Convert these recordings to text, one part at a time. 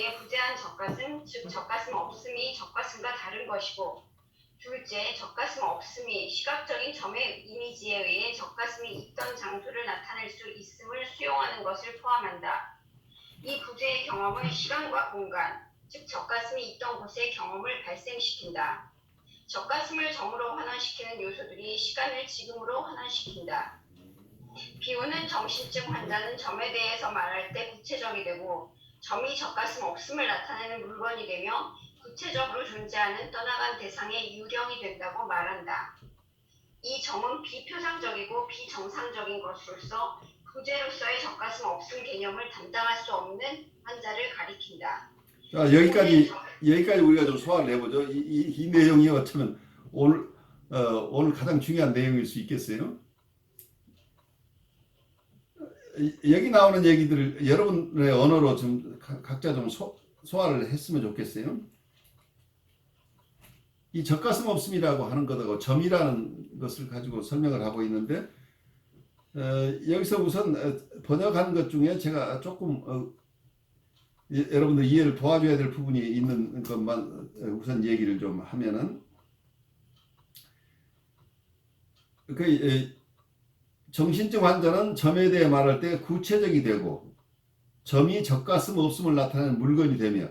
이미지의 부재한 젖가슴, 즉 젖가슴 없음이 젖가슴과 다른 것이고, 둘째, 젖가슴 없음이 시각적인 점의 이미지에 의해 젖가슴이 있던 장소를 나타낼 수 있음을 수용하는 것을 포함한다. 이 부재의 경험은 시간과 공간, 즉 젖가슴이 있던 곳의 경험을 발생시킨다. 젖가슴을 점으로 환원시키는 요소들이 시간을 지금으로 환원시킨다. 비우는 정신증 환자는 점에 대해서 말할 때 구체적이 되고, 점이 젖가슴 없음을 나타내는 물건이 되며 구체적으로 존재하는 떠나간 대상의 유령이 된다고 말한다. 이 점은 비표상적이고 비정상적인 것으로서 부재로서의 젖가슴 없음 개념을 담당할 수 없는 환자를 가리킨다. 자, 여기까지 우리가 좀 소화를 해보죠. 이 내용이 어쩌면 오늘 가장 중요한 내용일 수 있겠어요. 여기 나오는 얘기들을 여러분의 언어로 좀 각자 좀 소화를 했으면 좋겠어요. 이 젖가슴 없음이라고 하는 것하고 점이라는 것을 가지고 설명을 하고 있는데, 여기서 우선 번역하는 것 중에 제가 조금 여러분들 이해를 도와줘야 될 부분이 있는 것만 우선 얘기를 좀 하면은, 정신증 환자는 점에 대해 말할 때 구체적이 되고, 점이 젖가슴 없음을 나타내는 물건이 되며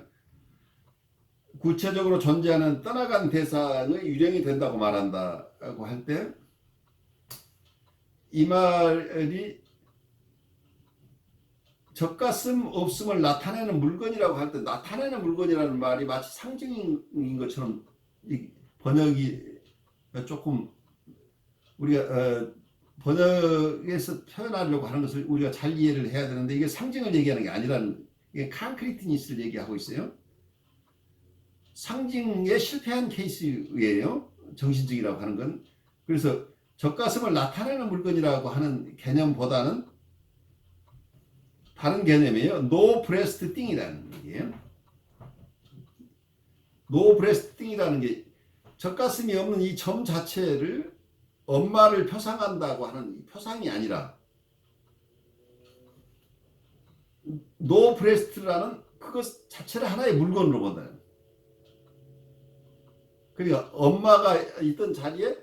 구체적으로 존재하는 떠나간 대상의 유령이 된다고 말한다고 할 때, 이 말이 젖가슴 없음을 나타내는 물건이라고 할 때, 나타내는 물건이라는 말이 마치 상징인 것처럼 번역이 조금 우리가 번역에서 표현하려고 하는 것을 우리가 잘 이해를 해야 되는데, 이게 상징을 얘기하는 게 아니라는, 이게 콘크리트니스를 얘기하고 있어요. 상징에 실패한 케이스예요, 정신증이라고 하는 건. 그래서 젖가슴을 나타내는 물건이라고 하는 개념보다는 다른 개념이에요. No breast thing이라는 얘기예요. No breast thing이라는 게 젖가슴이 없는 이 점 자체를 엄마를 표상한다고 하는 표상이 아니라, No breast라는 그것 자체를 하나의 물건으로 본다. 그러니까 엄마가 있던 자리에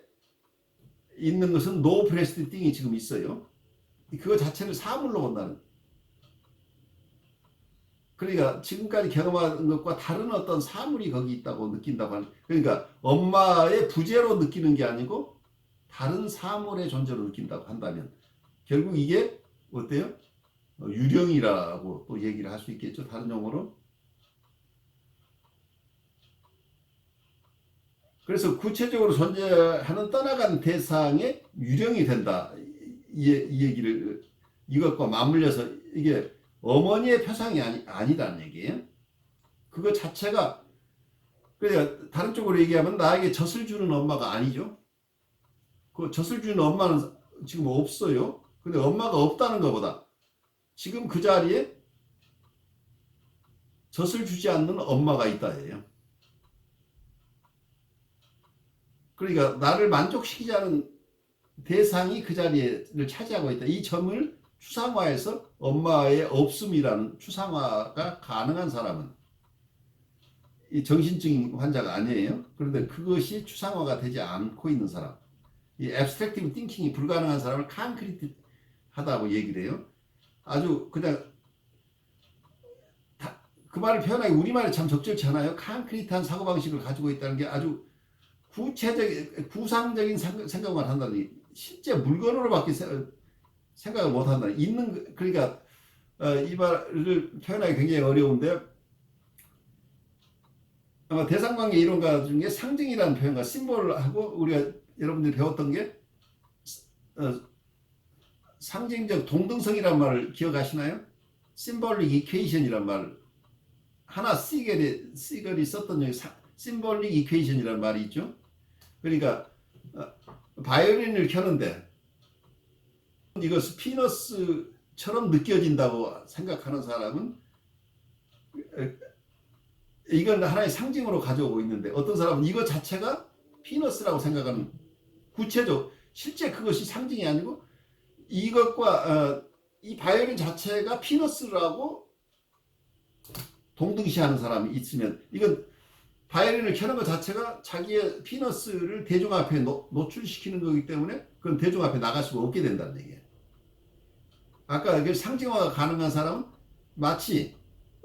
있는 것은 No breast thing이 지금 있어요. 그거 자체를 사물로 본다는. 그러니까 지금까지 경험한 것과 다른 어떤 사물이 거기 있다고 느낀다고 하는. 그러니까 엄마의 부재로 느끼는 게 아니고 다른 사물의 존재로 느낀다고 한다면 결국 이게 어때요? 유령이라고 또 얘기를 할 수 있겠죠, 다른 용어로. 그래서 구체적으로 존재하는 떠나간 대상의 유령이 된다, 이 얘기를, 이것과 맞물려서 이게 어머니의 표상이 아니라는 얘기예요. 그거 자체가, 그러니까 다른 쪽으로 얘기하면 나에게 젖을 주는 엄마가 아니죠. 그 젖을 주는 엄마는 지금 없어요. 근데 엄마가 없다는 것보다 지금 그 자리에 젖을 주지 않는 엄마가 있다예요. 그러니까 나를 만족시키자는 대상이 그 자리를 차지하고 있다. 이 점을 추상화해서 엄마의 없음이라는 추상화가 가능한 사람은 이 정신증 환자가 아니에요. 그런데 그것이 추상화가 되지 않고 있는 사람, 이 abstractive thinking이 불가능한 사람을 콘크리트하다고 얘기를 해요. 아주 그냥 그 말을 표현하기 우리말이 참 적절치 않아요. 콘크리트한 사고방식을 가지고 있다는 게 아주 구체적인, 구상적인 생각만 한다니, 실제 물건으로밖에 생각을 못 한다. 그러니까 이 말을 표현하기 굉장히 어려운데, 아마 대상관계 이론가 중에 상징이라는 표현과 심볼하고 우리가 여러분들이 배웠던 게 상징적 동등성이라는 말을 기억하시나요? 심볼릭 이퀘이션이라는 말, 하나 시겔이 썼던 여기 심볼릭 이퀘이션이라는 말이 있죠. 그러니까 바이올린을 켜는데 이것이 피너스처럼 느껴진다고 생각하는 사람은 이건 하나의 상징으로 가져오고 있는데, 어떤 사람은 이것 자체가 피너스라고 생각하는, 구체적, 실제 그것이 상징이 아니고 이것과 이 바이올린 자체가 피너스라고 동등시하는 사람이 있으면 이건 바이올린을 켜는 것 자체가 자기의 피너스를 대중 앞에 노출시키는 거기 때문에 그건 대중 앞에 나갈 수가 없게 된다는 얘기예요. 아까 그 상징화가 가능한 사람은 마치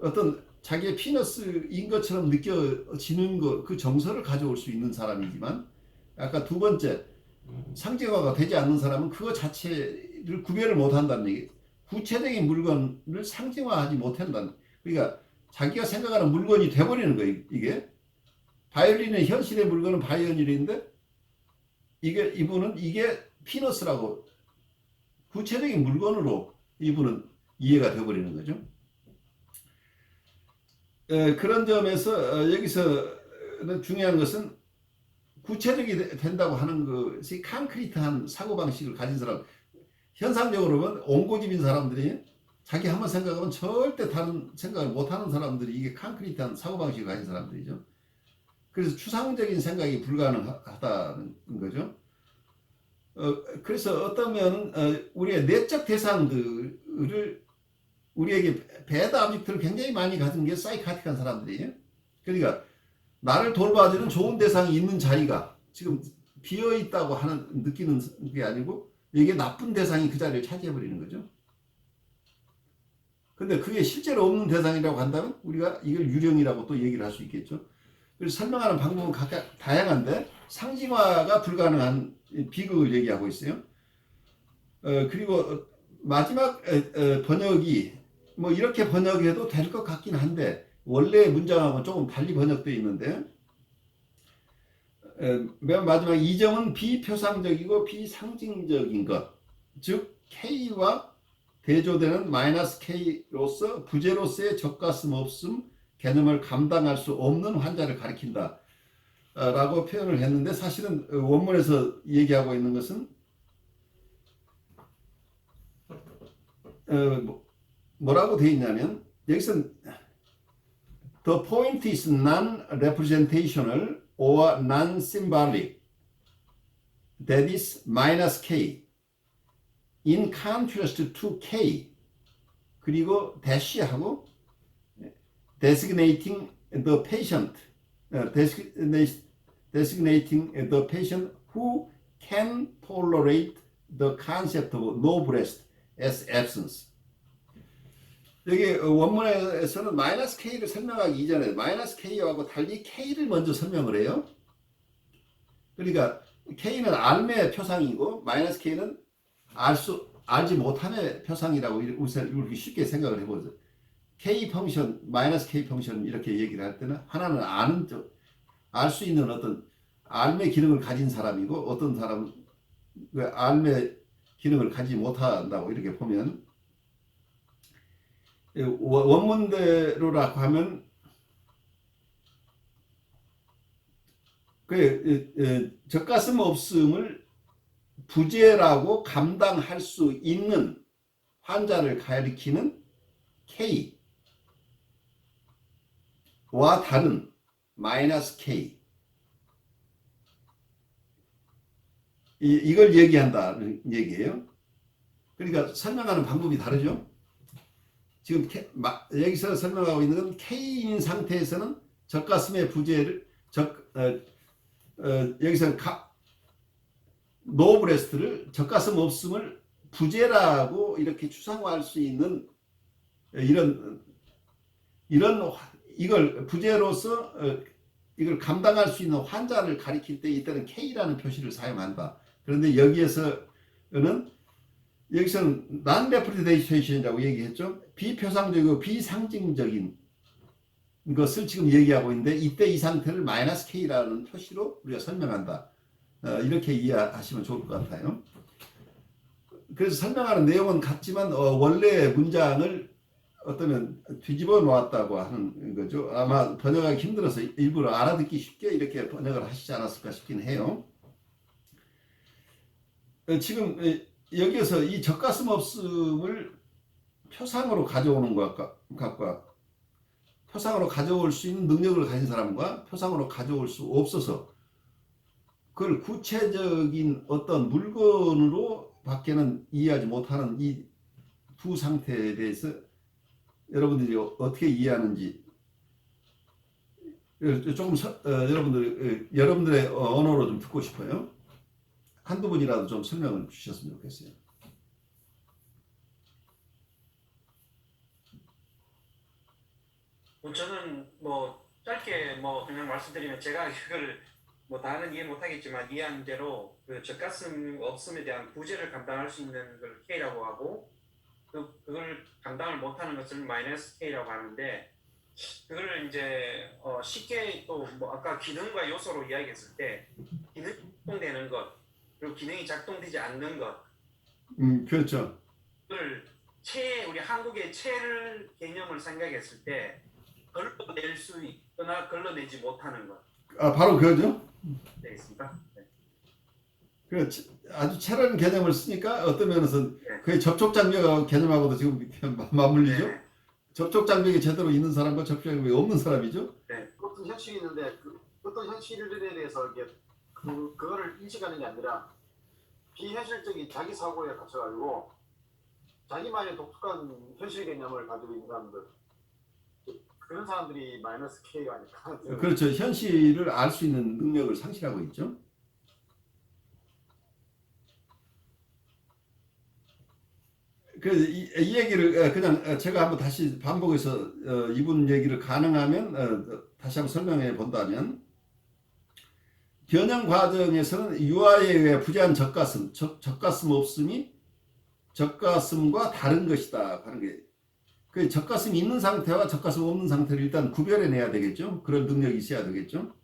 어떤 자기의 피너스인 것처럼 느껴지는 것, 그 정서를 가져올 수 있는 사람이지만 아까 두 번째 상징화가 되지 않는 사람은 그거 자체를 구별을 못한다는 얘기. 구체적인 물건을 상징화하지 못한다는. 그러니까 자기가 생각하는 물건이 돼버리는 거예요. 이게 바이올린의 현실의 물건은 바이올린인데 이분은 이게 피너스라고 구체적인 물건으로 이분은 이해가 돼버리는 거죠. 그런 점에서 여기서 중요한 것은 구체적이 된다고 하는 것이 콘크리트한 사고방식을 가진 사람, 현상적으로 보면 옹고집인 사람들이 자기 한번 생각하면 절대 다른 생각을 못하는 사람들이 이게 콘크리트한 사고방식을 가진 사람들이죠. 그래서 추상적인 생각이 불가능하다는 거죠. 그래서 어떠면 우리의 내적 대상들을 우리에게 배다 암직들을 굉장히 많이 가진 게 사이카틱한 사람들이에요. 그러니까 나를 돌봐주는 좋은 대상이 있는 자리가 지금 비어 있다고 느끼는 게 아니고 이게 나쁜 대상이 그 자리를 차지해버리는 거죠. 근데 그게 실제로 없는 대상이라고 한다면 우리가 이걸 유령이라고 또 얘기를 할 수 있겠죠. 그래서 설명하는 방법은 각각 다양한데 상징화가 불가능한 비극을 얘기하고 있어요. 그리고 마지막 번역이 뭐 이렇게 번역해도 될 것 같긴 한데 원래 문장하고 조금 달리 번역되어 있는데 맨 마지막 이 점은 비표상적이고 비상징적인 것, 즉 K와 대조되는 마이너스 K로서 부재로서의 적가슴 없음 개념을 감당할 수 없는 환자를 가리킨다 라고 표현을 했는데 사실은 원문에서 얘기하고 있는 것은 뭐라고 되어 있냐면 여기서 The point is non-representational or non-symbolic. That is minus K. In contrast to K. 그리고 dash하고 designating the patient. Designating the patient who can tolerate the concept of no breast as absence. 여기 원문에서는 마이너스 K를 설명하기 이전에 마이너스 K하고 달리 K를 먼저 설명을 해요. 그러니까 K는 알의 표상이고 마이너스 K는 알지 못함의 표상이라고 이렇게 쉽게 생각을 해보죠. K 펑션, 마이너스 K 펑션 이렇게 얘기를 할 때는 하나는 알 수 있는 어떤 알의 기능을 가진 사람이고 어떤 사람은 알의 기능을 가지지 못한다고 이렇게 보면 원문대로라고 하면 적가슴 없음을 부재라고 감당할 수 있는 환자를 가리키는 K와 다른 마이너스 K 이걸 얘기한다는 얘기예요. 그러니까 설명하는 방법이 다르죠. 지금 여기서 설명하고 있는 건 K인 상태에서는 적가슴의 부재를 여기서 노브레스트를 적가슴 없음을 부재라고 이렇게 추상화할 수 있는 이걸 부재로서 이걸 감당할 수 있는 환자를 가리킬 때 이때는 K라는 표시를 사용한다. 그런데 여기서는 non-representation이라고 얘기했죠. 비표상적이고 비상징적인 것을 지금 얘기하고 있는데 이때 이 상태를 마이너스 K라는 표시로 우리가 설명한다. 이렇게 이해하시면 좋을 것 같아요. 그래서 설명하는 내용은 같지만 원래 문장을 어떠면 뒤집어 놓았다고 하는 거죠. 아마 번역하기 힘들어서 일부러 알아듣기 쉽게 이렇게 번역을 하시지 않았을까 싶긴 해요. 지금 여기에서 이 적가슴 없음을 표상으로 가져오는 것과 표상으로 가져올 수 있는 능력을 가진 사람과 표상으로 가져올 수 없어서 그걸 구체적인 어떤 물건으로 밖에는 이해하지 못하는 이 두 상태에 대해서 여러분들이 어떻게 이해하는지 조금 여러분들의 언어로 좀 듣고 싶어요. 한두 분이라도 좀 설명을 주셨으면 좋겠어요. 저는 뭐 짧게 뭐 그냥 말씀드리면 제가 이걸 뭐 다는 이해 못하겠지만 이해한 대로 그 젖가슴 없음에 대한 부재를 감당할 수 있는 걸 K라고 하고 그걸 감당을 못하는 것을 마이너스 K라고 하는데 그걸 이제 쉽게 또 뭐 아까 기능과 요소로 이야기했을 때 기능이 작동되는 것 그리고 기능이 작동되지 않는 것 그렇죠. 그걸 우리 한국의 체를 개념을 생각했을 때 걸러낼 수 있거나 걸러내지 못하는 것. 바로 그거죠. 되겠습니까? 네. 그 아주 체라는 개념을 쓰니까 어떤 면에서 네. 거의 접촉 장벽 개념하고도 지금 맞물리죠. 네. 접촉 장벽이 제대로 있는 사람과 접촉 장벽이 없는 사람이죠. 네. 어떤 현실이 있는데 어떤 현실에 대해서 이게 그거를 인식하는 게 아니라 비현실적인 자기 사고에 갇혀가지고 자기만의 독특한 현실 개념을 가지고 있는 사람들 그런 사람들이 마이너스 K가 아닐까. 그렇죠. 현실을 알 수 있는 능력을 상실하고 있죠. 그래서 이 얘기를 그냥 제가 한번 다시 반복해서 이분 얘기를 가능하면 다시 한번 설명해 본다면 변형 과정에서는 유아에 의해 부재한 젖가슴 없음이 젖가슴과 다른 것이다 하는 게 그 젖가슴이 있는 상태와 젖가슴 없는 상태를 일단 구별해내야 되겠죠. 그런 능력이 있어야 되겠죠.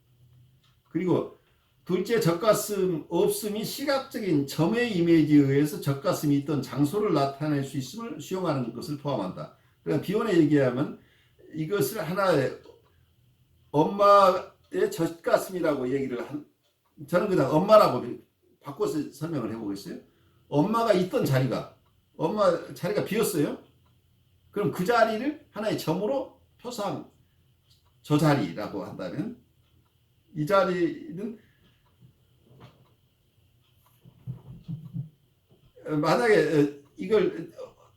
그리고 둘째, 젖가슴 없음이 시각적인 점의 이미지에 의해서 젖가슴이 있던 장소를 나타낼 수 있음을 수용하는 것을 포함한다. 그러니까 비원에 얘기하면 이것을 하나의 엄마의 젖가슴이라고 얘기를 저는 그냥 엄마라고 바꿔서 설명을 해보겠어요. 엄마가 있던 자리가 엄마 자리가 비었어요. 그럼 그 자리를 하나의 점으로 표상 저 자리라고 한다면 이 자리는 만약에 이걸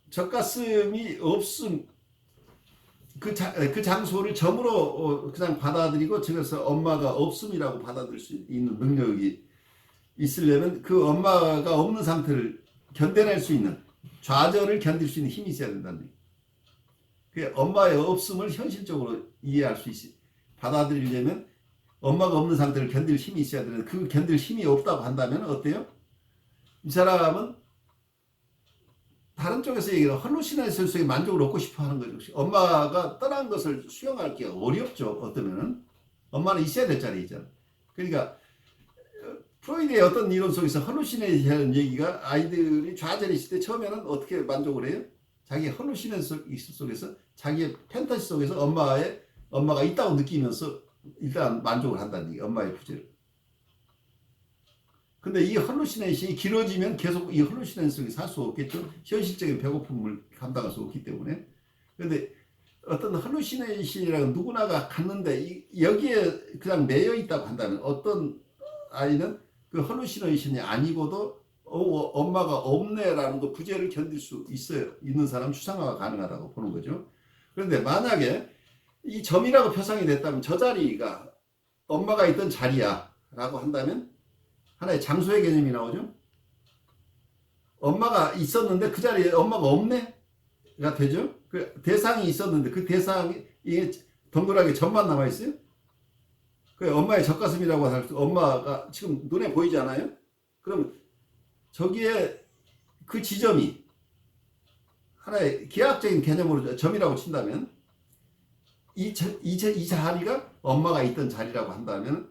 젖가슴이 없음 그 장소를 점으로 그냥 받아들이고 그래서 엄마가 없음이라고 받아들일 수 있는 능력이 있으려면 그 엄마가 없는 상태를 견뎌낼 수 있는 좌절을 견딜 수 있는 힘이 있어야 된다는 얘기예요. 그 엄마의 없음을 현실적으로 이해할 수 있어 받아들이려면 엄마가 없는 상태를 견딜 힘이 있어야 되는데 그 견딜 힘이 없다고 한다면 어때요? 이 사람은 다른 쪽에서 얘기하는 헐루시네이션 속에 만족을 얻고 싶어 하는 거죠. 엄마가 떠난 것을 수용하기가 어렵죠. 어떠면은 엄마는 있어야 될 자리에 있잖아. 그러니까 프로이드의 어떤 이론 속에서 헐루시네이션 얘기가 아이들이 좌절이 있을 때 처음에는 어떻게 만족을 해요? 자기 헐루시네이션 속에서 자기의 판타지 속에서 엄마가 있다고 느끼면서 일단 만족을 한다는 얘기예요. 엄마의 부재를. 근데 이 헐루시네이션이 길어지면 계속 이 헐루시네이션 속에 살 수 없겠죠. 현실적인 배고픔을 감당할 수 없기 때문에. 근데 어떤 헐루시네이션이라는 누구나가 갖는데 여기에 그냥 매여 있다고 한다면 어떤 아이는 그 헐루시네이션이 아니고도 엄마가 없네라는 그 부재를 견딜 수 있는 사람 추상화가 가능하다고 보는 거죠. 그런데 만약에 이 점이라고 표상이 됐다면 저 자리가 엄마가 있던 자리야 라고 한다면 하나의 장소의 개념이 나오죠. 엄마가 있었는데 그 자리에 엄마가 없네가 되죠. 그 대상이 있었는데 그 대상이 동그랗게 점만 남아있어요. 그 엄마의 젖가슴이라고 할 때 엄마가 지금 눈에 보이지 않아요? 그럼 저기에 그 지점이 하나의 기하학적인 개념으로 점이라고 친다면 이 자리가 엄마가 있던 자리라고 한다면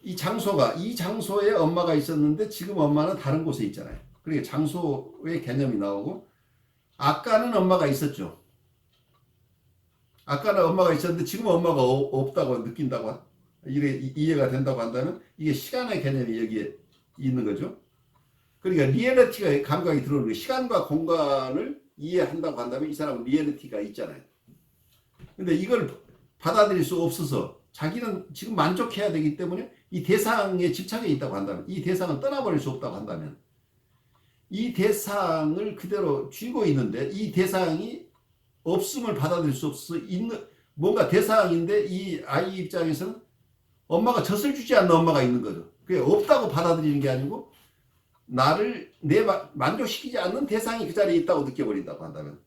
이 장소에 엄마가 있었는데 지금 엄마는 다른 곳에 있잖아요. 그러니까 장소의 개념이 나오고 아까는 엄마가 있었죠. 아까는 엄마가 있었는데 지금 엄마가 없다고 느낀다고 이해가 된다고 한다면 이게 시간의 개념이 여기에 있는 거죠. 그러니까 리얼리티가 감각이 들어오는 거예요. 시간과 공간을 이해한다고 한다면 이 사람은 리얼리티가 있잖아요. 근데 이걸 받아들일 수 없어서 자기는 지금 만족해야 되기 때문에 이 대상에 집착해 있다고 한다면 이 대상은 떠나버릴 수 없다고 한다면 이 대상을 그대로 쥐고 있는데 이 대상이 없음을 받아들일 수 없어서 뭔가 대상인데 이 아이 입장에서는 엄마가 젖을 주지 않는 엄마가 있는 거죠. 그게 없다고 받아들이는 게 아니고 나를 만족시키지 않는 대상이 그 자리에 있다고 느껴버린다고 한다면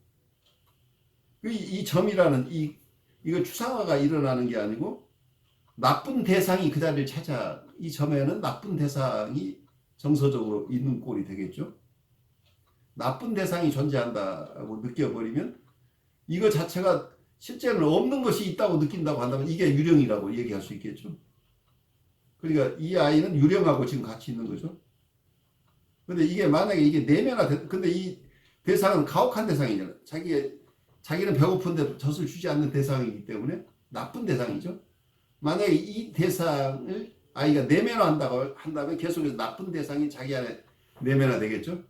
이 점이라는 이거 추상화가 일어나는 게 아니고 나쁜 대상이 그 자리를 찾아 이 점에는 나쁜 대상이 정서적으로 있는 꼴이 되겠죠. 나쁜 대상이 존재한다고 느껴버리면 이거 자체가 실제는 없는 것이 있다고 느낀다고 한다면 이게 유령이라고 얘기할 수 있겠죠. 그러니까 이 아이는 유령하고 지금 같이 있는 거죠. 근데 이게 만약에 이게 근데 이 대상은 가혹한 대상이잖아요. 자기는 배고픈데 젖을 주지 않는 대상이기 때문에 나쁜 대상이죠. 만약에 이 대상을 아이가 내면화한다고 한다면 계속해서 나쁜 대상이 자기 안에 내면화되겠죠.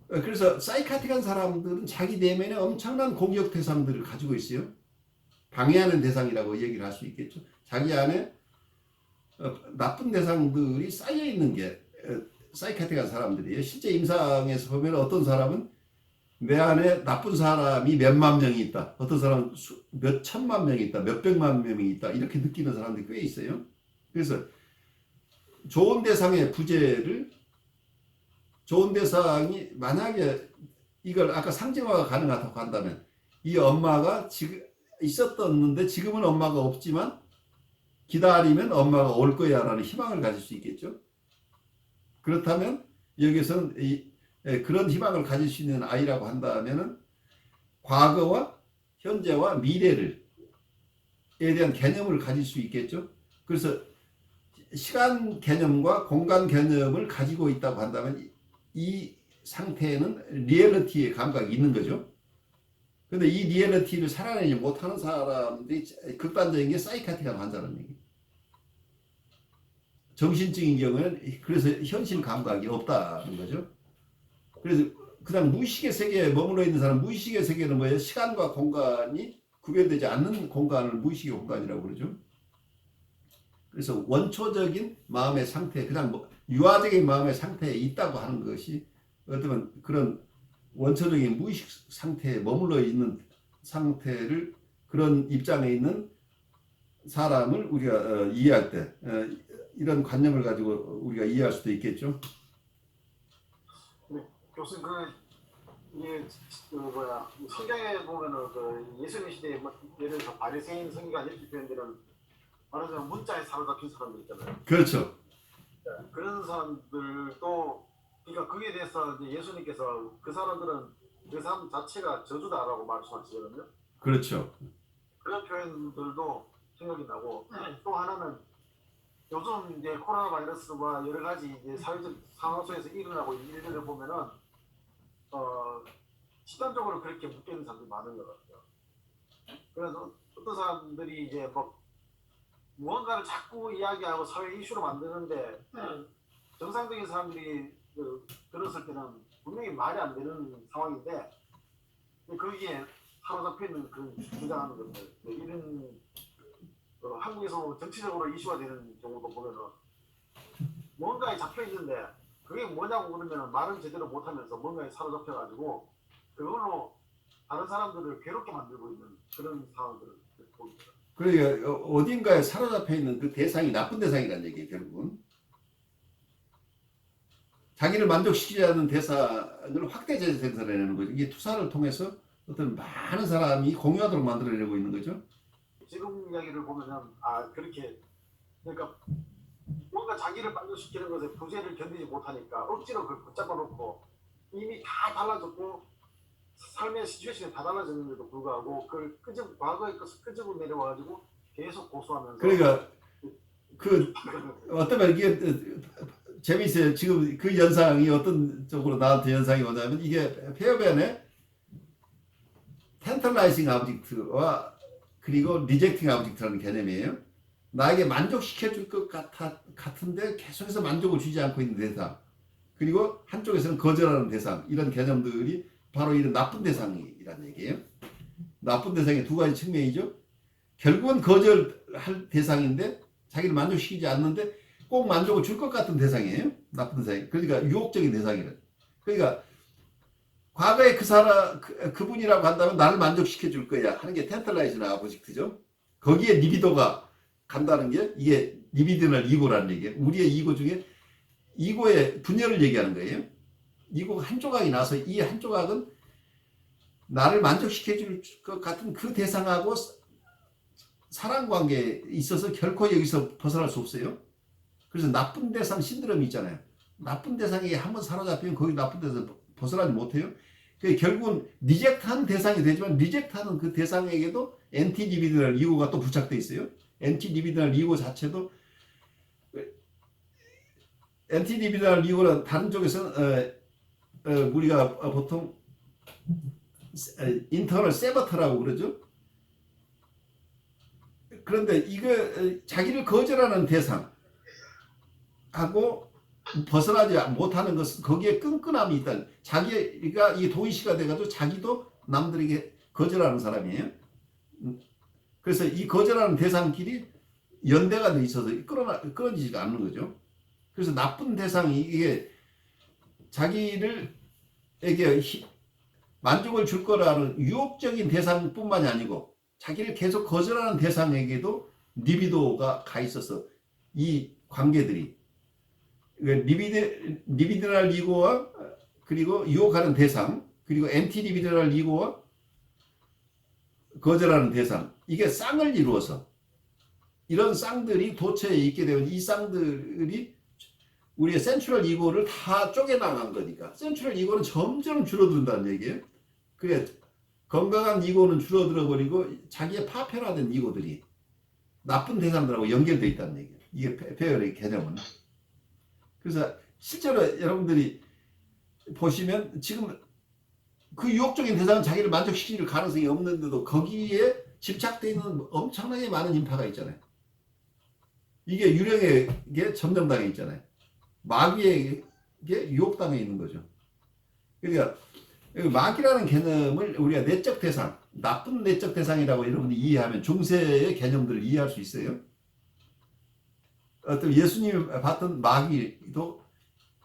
그래서 사이카틱한 사람들은 자기 내면에 엄청난 공격 대상들을 가지고 있어요. 방해하는 대상이라고 얘기를 할 수 있겠죠. 자기 안에 나쁜 대상들이 쌓여 있는 게 사이카틱한 사람들이에요. 실제 임상에서 보면 어떤 사람은 내 안에 나쁜 사람이 몇만 명이 있다. 어떤 사람은 몇 천만 명이 있다. 몇 백만 명이 있다. 이렇게 느끼는 사람들이 꽤 있어요. 그래서 좋은 대상의 부재를 좋은 대상이 만약에 이걸 아까 상징화가 가능하다고 한다면 이 엄마가 지금 있었었는데 지금은 엄마가 없지만 기다리면 엄마가 올 거야 라는 희망을 가질 수 있겠죠. 그렇다면 여기서는 그런 희망을 가질 수 있는 아이라고 한다면은 과거와 현재와 미래에 대한 개념을 가질 수 있겠죠. 그래서 시간 개념과 공간 개념을 가지고 있다고 한다면 이 상태에는 리얼리티의 감각이 있는 거죠. 근데 이 리얼리티를 살아내지 못하는 사람들이 극단적인 게 사이카틱한 환자라는 얘기예요. 정신증인 경우에는 그래서 현실 감각이 없다는 거죠. 그래서 그냥 무의식의 세계에 머물러 있는 사람, 무의식의 세계는 뭐예요? 시간과 공간이 구별되지 않는 공간을 무의식의 공간이라고 그러죠. 그래서 원초적인 마음의 상태, 그냥 유아적인 마음의 상태에 있다고 하는 것이 어떤 그런 원초적인 무의식 상태에 머물러 있는 상태를 그런 입장에 있는 사람을 우리가 이해할 때 이런 관념을 가지고 우리가 이해할 수도 있겠죠. 교수님 이게 성경에 보면은 예수님 시대에 예를 들어서 바리새인 서기관 이렇게 표현되는 말하자면 문자에 사로잡힌 사람들 있잖아요. 그렇죠. 그런 사람들도 그러니까 그에 대해서 이제 예수님께서 그 사람들은 그 사람 자체가 저주다라고 말씀하시거든요. 그렇죠. 그런 표현들도 생각이 나고 또 하나는 요즘 이제 코로나 바이러스와 여러 가지 이제 사회적 상황 속에서 일어나고 있는 일들을 보면은 집단적으로 그렇게 묶여 있는 사람들이 많은 것 같아요. 그래서 어떤 사람들이 이제 무언가를 자꾸 이야기하고 사회 이슈로 만드는데 정상적인 사람들이 들었을 때는 분명히 말이 안 되는 상황인데 거기에 사로잡혀 있는 그 주장하는 것들 이런 한국에서 정치적으로 이슈가 되는 경우도 보면은 뭔가에 잡혀 있는데 그게 뭐냐고 그러면 말은 제대로 못하면서 뭔가에 사로잡혀가지고 그걸로 다른 사람들을 괴롭게 만들고 있는 그런 상황들을 보입니다. 그러니까 어딘가에 사로잡혀 있는 그 대상이 나쁜 대상이라는 얘기예요. 결국은 자기를 만족시키지 않는 대상을 확대 재생산해내는 거죠. 이게 투사를 통해서 어떤 많은 사람이 공유하도록 만들어내고 있는 거죠. 지금 이야기를 보면은 그렇게 그러니까 뭔가 자기를 만족시키는 것에 부재를 견디지 못하니까 억지로 그걸 붙잡아 놓고 이미 다 달라졌고 삶의 시츄에이션이 다 달라졌는데도 불구하고 그걸 과거의 것을 끄집어 내려와가지고 계속 고수하면서 그러니까 어떤 이게 재미있어요. 지금 그 연상이 어떤 쪽으로 나한테 연상이 오냐면 이게 페어벤의 텐탈라이징 오브젝트와 그리고 리젝팅 오브젝트라는 개념이에요. 나에게 만족시켜줄 것 같은데 계속해서 만족을 주지 않고 있는 대상, 그리고 한쪽에서는 거절하는 대상, 이런 개념들이 바로 이런 나쁜 대상이라는 얘기예요. 나쁜 대상의 두 가지 측면이죠. 결국은 거절할 대상인데 자기를 만족시키지 않는데 꼭 만족을 줄 것 같은 대상이에요. 나쁜 대상이. 그러니까 유혹적인 대상이래. 그러니까 과거에 그 사람 그분이라고 한다면 나를 만족시켜 줄 거야 하는 게 텐틀라이즈나 아포직트죠. 거기에 리비도가 간다는 게 이게 리비디널 이고라는 얘기예요. 우리의 이고 중에 이고의 분열을 얘기하는 거예요. 이고가 한 조각이 나서 이 한 조각은 나를 만족시켜 줄 것 같은 그 대상하고 사랑 관계에 있어서 결코 여기서 벗어날 수 없어요. 그래서 나쁜 대상 신드롬이 있잖아요. 나쁜 대상에 한번 사로잡히면 거기 나쁜 데서 벗어나지 못해요. 결국은 리젝트하는 대상이 되지만 리젝트하는 그 대상에게도 엔티 리비디널 이고가 또 부착돼 있어요. 엔티 리비디널 이고 자체도 엔티 리비디널 이고는 다른 쪽에서는 우리가 보통 인터널 세버터라고 그러죠. 그런데 이거 자기를 거절하는 대상하고 벗어나지 못하는 것은 거기에 끈끈함이 있다. 자기가 이 도의시가 돼가지고 자기도 남들에게 거절하는 사람이에요. 그래서 이 거절하는 대상끼리 연대가 돼 있어서 끊어지지가 않는 거죠. 그래서 나쁜 대상이 이게 자기를 에게 만족을 줄 거라는 유혹적인 대상뿐만이 아니고 자기를 계속 거절하는 대상에게도 리비도가 가 있어서 이 관계들이 리비디널 이고와 그리고 유혹하는 대상 그리고 엔티 리비디널 이고와 거절하는 대상 이게 쌍을 이루어서 이런 쌍들이 도처에 있게 되면 이 쌍들이 우리의 센트럴 이고를 다 쪼개나간 거니까 센트럴 이고는 점점 줄어든다는 얘기예요. 그래 건강한 이고는 줄어들어 버리고 자기의 파편화된 이고들이 나쁜 대상들하고 연결되어 있다는 얘기예요. 이게 배열의 개념은. 그래서 실제로 여러분들이 보시면 지금 그 유혹적인 대상은 자기를 만족시킬 가능성이 없는데도 거기에 집착되어 있는 엄청나게 많은 인파가 있잖아요. 이게 유령에게 점령당해 있잖아요. 마귀에게 유혹당해 있는 거죠. 그러니까 마귀라는 개념을 우리가 내적 대상, 나쁜 내적 대상이라고 여러분들이 이해하면 중세의 개념들을 이해할 수 있어요. 어떤 예수님이 봤던 마귀도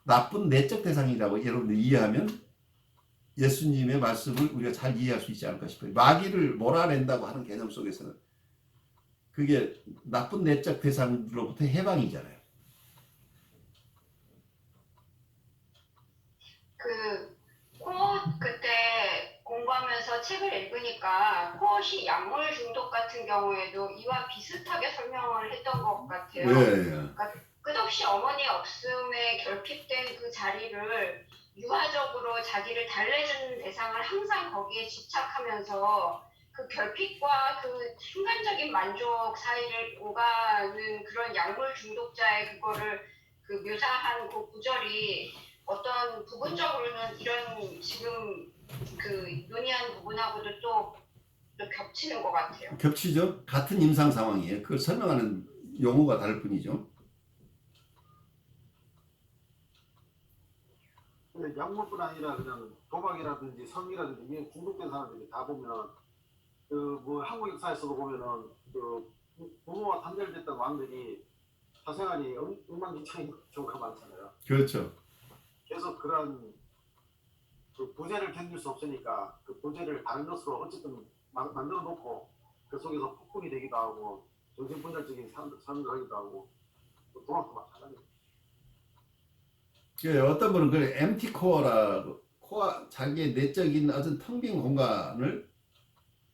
나쁜 내적 대상이라고 여러분들이 이해하면 예수님의 말씀을 우리가 잘 이해할 수 있지 않을까 싶어요. 마귀를 몰아낸다고 하는 개념 속에서는 그게 나쁜 내적 대상으로부터 해방이잖아요. 그때 공부하면서 책을 읽으니까 코엇이 약물 중독 같은 경우에도 이와 비슷하게 설명을 했던 것 같아요. 그러니까 끝없이 어머니 없음에 결핍된 그 자리를 유화적으로 자기를 달래주는 대상을 항상 거기에 집착하면서 그 결핍과 그 순간적인 만족 사이를 오가는 그런 약물 중독자의 그거를 그 묘사한 그 구절이 어떤 부분적으로는 이런 지금 그 논의한 부분하고도 또 겹치는 것 같아요. 겹치죠. 같은 임상 상황이에요. 그걸 설명하는 용어가 다를 뿐이죠. 근데 약물뿐 아니라 그냥 도박이라든지 성이라든지 이게 중독된 사람들이 다 보면 그 뭐 한국 역사에서도 보면은 그 부모와 단절됐던 왕들이 사생활이 엉망진창인 경우가 많잖아요. 그렇죠. 계속 그런 그 부재를 견딜 수 없으니까 그 부재를 다른 것으로 어쨌든 만들어 놓고 그 속에서 폭군이 되기도 하고 정신분열적인 삶을 하기도 하고 도박도 마찬가지예요. 어떤 분은 그 엠티 코어라고 코어 자기의 내적인 어떤 텅 빈 공간을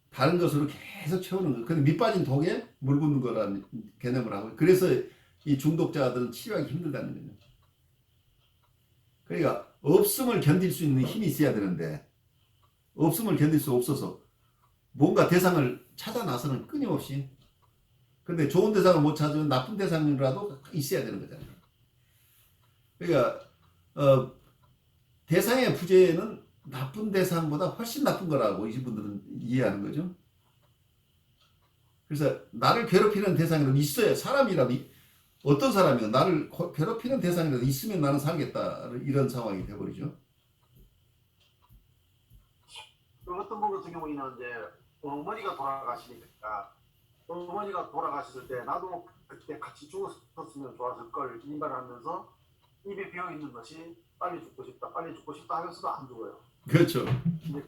다른 것으로 계속 채우는 거. 근데 밑 빠진 독에 물 붓는 거라는 개념을 하고 그래서 이 중독자들은 치료하기 힘들다는 거죠. 그러니까 없음을 견딜 수 있는 힘이 있어야 되는데 없음을 견딜 수 없어서 뭔가 대상을 찾아 나서는 끊임없이 근데 좋은 대상을 못 찾으면 나쁜 대상이라도 있어야 되는 거잖아요. 그러니까 대상의 부재는 나쁜 대상보다 훨씬 나쁜 거라고 이분들은 이해하는 거죠. 그래서 나를 괴롭히는 대상이라도 있어야 사람이라도 어떤 사람이가 나를 괴롭히는 대상이라도 있으면 나는 살겠다 이런 상황이 돼버리죠. 어떤 분 같은 경우에는 이제 어머니가 돌아가시니까 어머니가 돌아가셨을 때 나도 그때 같이 죽었으면 좋았을 걸 인발하면서 입에 비어 있는 것이 빨리 죽고 싶다 하면서도 안 죽어요. 그렇죠. 이제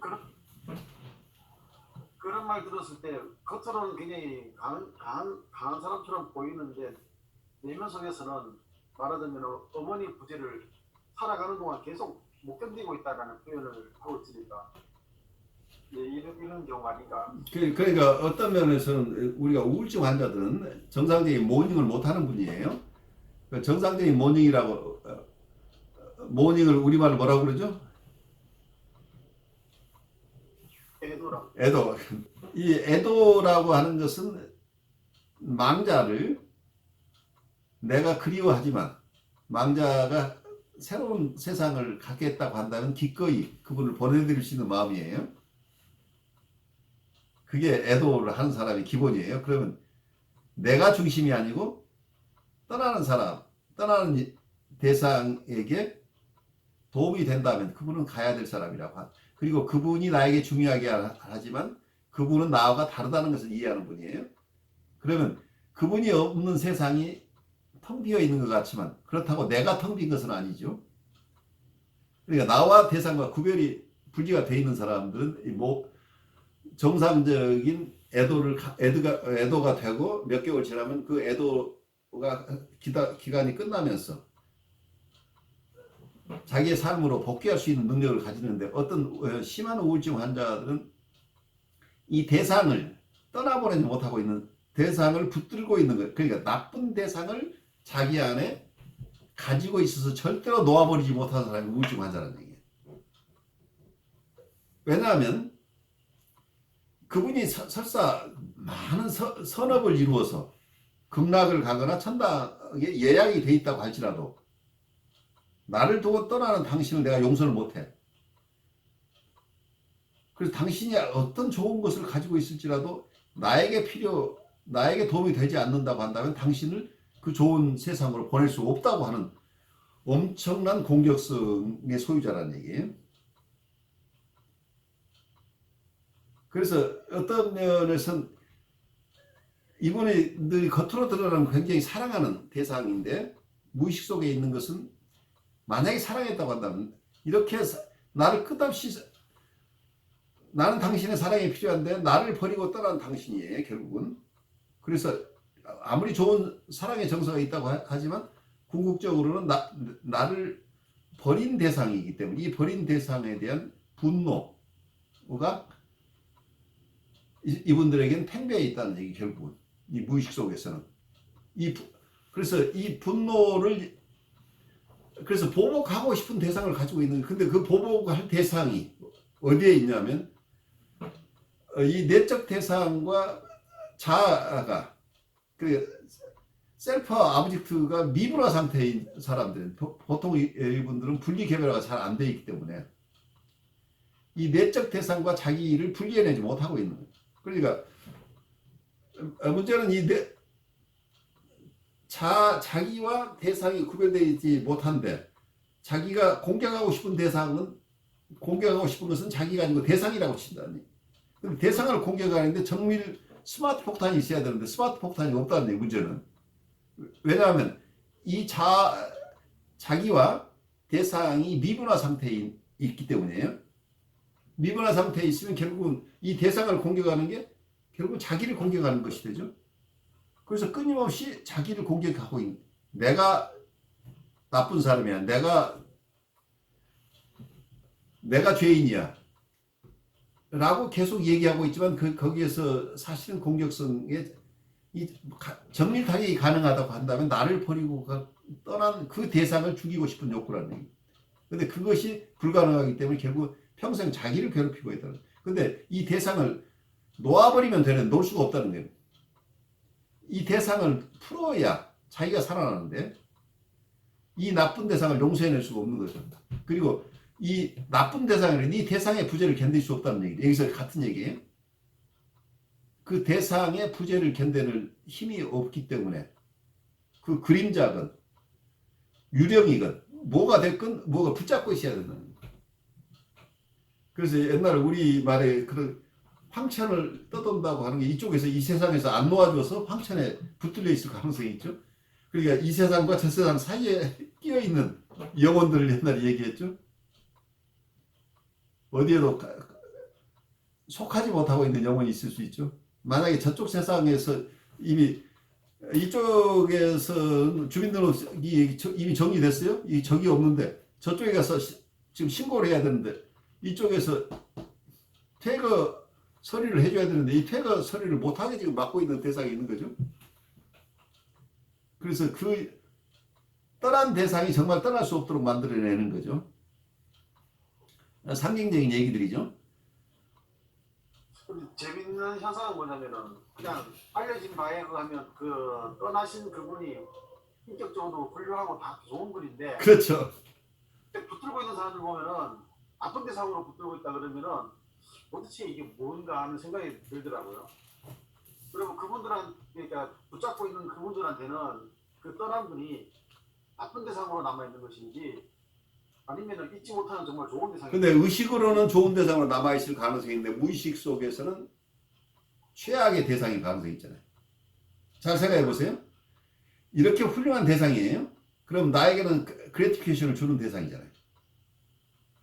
그런 말 들었을 때 겉으로는 굉장히 강한 사람처럼 보이는데 내면 속에서는 말하자면 어머니 부재를 살아가는 동안 계속 못 견디고 있다라는 표현을 하고 있으니까 이런 경우 아닌가. 그러니까 어떤 면에서는 우리가 우울증 환자들은 정상적인 모닝을 못하는 분이에요. 그 정상적인 모닝이라고 모닝을 우리말로 뭐라고 그러죠? 애도라. 애도. 이 애도라고 하는 것은 망자를 내가 그리워하지만 망자가 새로운 세상을 갖겠다고 한다면 기꺼이 그분을 보내드릴 수 있는 마음이에요. 그게 애도를 하는 사람의 기본이에요. 그러면 내가 중심이 아니고 떠나는 사람, 떠나는 대상에게 도움이 된다면 그분은 가야 될 사람이라고 하죠. 그리고 그분이 나에게 중요하게 하지만 그분은 나와 다르다는 것을 이해하는 분이에요. 그러면 그분이 없는 세상이 텅 비어 있는 것 같지만 그렇다고 내가 텅 빈 것은 아니죠. 그러니까 나와 대상과 구별이 분리가 되어 있는 사람들은 정상적인 애도가 되고 몇 개월 지나면 그 애도가 기간이 끝나면서 자기의 삶으로 복귀할 수 있는 능력을 가지는데 어떤 심한 우울증 환자들은 이 대상을 떠나보내지 못하고 있는 대상을 붙들고 있는 거예요. 그러니까 나쁜 대상을 자기 안에 가지고 있어서 절대로 놓아버리지 못하는 사람이 우울증 환자라는 얘기예요. 왜냐하면 그분이 설사 많은 선업을 이루어서 극락을 가거나 천당에 예약이 돼 있다고 할지라도 나를 두고 떠나는 당신을 내가 용서를 못해. 그래서 당신이 어떤 좋은 것을 가지고 있을지라도 나에게 도움이 되지 않는다고 한다면 당신을 그 좋은 세상으로 보낼 수 없다고 하는 엄청난 공격성의 소유자라는 얘기예요. 그래서 어떤 면에서는 이분이 겉으로 드러나는 굉장히 사랑하는 대상인데 무의식 속에 있는 것은 만약에 사랑했다고 한다면 이렇게 나를 끝없이 나는 당신의 사랑이 필요한데 나를 버리고 떠난 당신이에요 결국은. 그래서 아무리 좋은 사랑의 정서가 있다고 하지만 궁극적으로는 나를 버린 대상이기 때문에 이 버린 대상에 대한 분노가 이분들에게는 팽배해 있다는 얘기 결국은 이 무의식 속에서는 그래서 이 분노를 그래서 보복하고 싶은 대상을 가지고 있는 근데 그 보복할 대상이 어디에 있냐면 이 내적 대상과 자아가 그 셀프 아브젝트가 미분화 상태인 사람들은 보통 이분들은 분리 개별화가 잘 안 돼 있기 때문에 이 내적 대상과 자기를 분리해내지 못하고 있는 거예요. 그러니까 문제는 자기와 대상이 구별되지 못한데 자기가 공격하고 싶은 것은 자기가 아니고 대상이라고 친다니. 근데 대상을 공격하는데 정밀 스마트 폭탄이 있어야 되는데 스마트 폭탄이 없다는 얘기 문제는. 왜냐하면 이 자기와 대상이 미분화 상태에 있기 때문이에요. 미분화 상태에 있으면 결국은 이 대상을 공격하는 게 결국은 자기를 공격하는 것이 되죠. 그래서 끊임없이 자기를 공격하고 있는 내가 나쁜 사람이야. 내가 죄인이야. 라고 계속 얘기하고 있지만 거기에서 사실은 공격성에 정밀 타격이 가능하다고 한다면 나를 버리고 떠난 그 대상을 죽이고 싶은 욕구라는 얘기. 근데 그것이 불가능하기 때문에 결국 평생 자기를 괴롭히고 있다는. 근데 이 대상을 놓아버리면 놓을 수가 없다는 거예요. 이 대상을 풀어야 자기가 살아나는데 이 나쁜 대상을 용서해낼 수가 없는 거죠. 그리고 이 나쁜 대상을 이 대상의 부재를 견딜 수 없다는 얘기예요. 여기서 같은 얘기예요. 그 대상의 부재를 견뎌낼 힘이 없기 때문에 그 그림자건 유령이건 뭐가 됐건 뭐가 붙잡고 있어야 된다는 거예요. 그래서 옛날에 우리 말에 그런 황천을 떠돈다고 하는 게 이쪽에서 이 세상에서 안 놓아줘서 황천에 붙들려 있을 가능성이 있죠. 그러니까 이 세상과 저 세상 사이에 끼어 있는 영혼들을 옛날에 얘기했죠. 어디에도 속하지 못하고 있는 영혼이 있을 수 있죠. 만약에 저쪽 세상에서 이미 이쪽에서 주민등록이 이미 정리됐어요. 이 적이 없는데 저쪽에 가서 지금 신고를 해야 되는데 이쪽에서 퇴거 처리를 해줘야 되는데 이 퇴거 처리를 못하게 지금 막고 있는 대상이 있는 거죠. 그래서 그 떠난 대상이 정말 떠날 수 없도록 만들어내는 거죠. 상징적인 얘기들이죠. 재밌는 현상은 뭐냐면은 그냥 알려진 바에 의하면 그 떠나신 그분이 인격적으로 훌륭하고 다 좋은 분인데 그렇죠. 붙들고 있는 사람들 보면은 나쁜 대상으로 붙들고 있다 그러면은 도대체 이게 뭔가 하는 생각이 들더라고요. 그리고 그분들한 그러니까 붙잡고 있는 그분들한테는 그 떠난 분이 나쁜 대상으로 남아 있는 것인지 아니면은 잊지 못하는 정말 좋은 대상이. 근데 의식으로는 좋은 대상으로 남아있을 가능성이 있는데 무의식 속에서는 최악의 대상인 가능성이 있잖아요. 잘 생각해 보세요. 이렇게 훌륭한 대상이에요. 그럼 나에게는 그래티피케이션을 주는 대상이잖아요.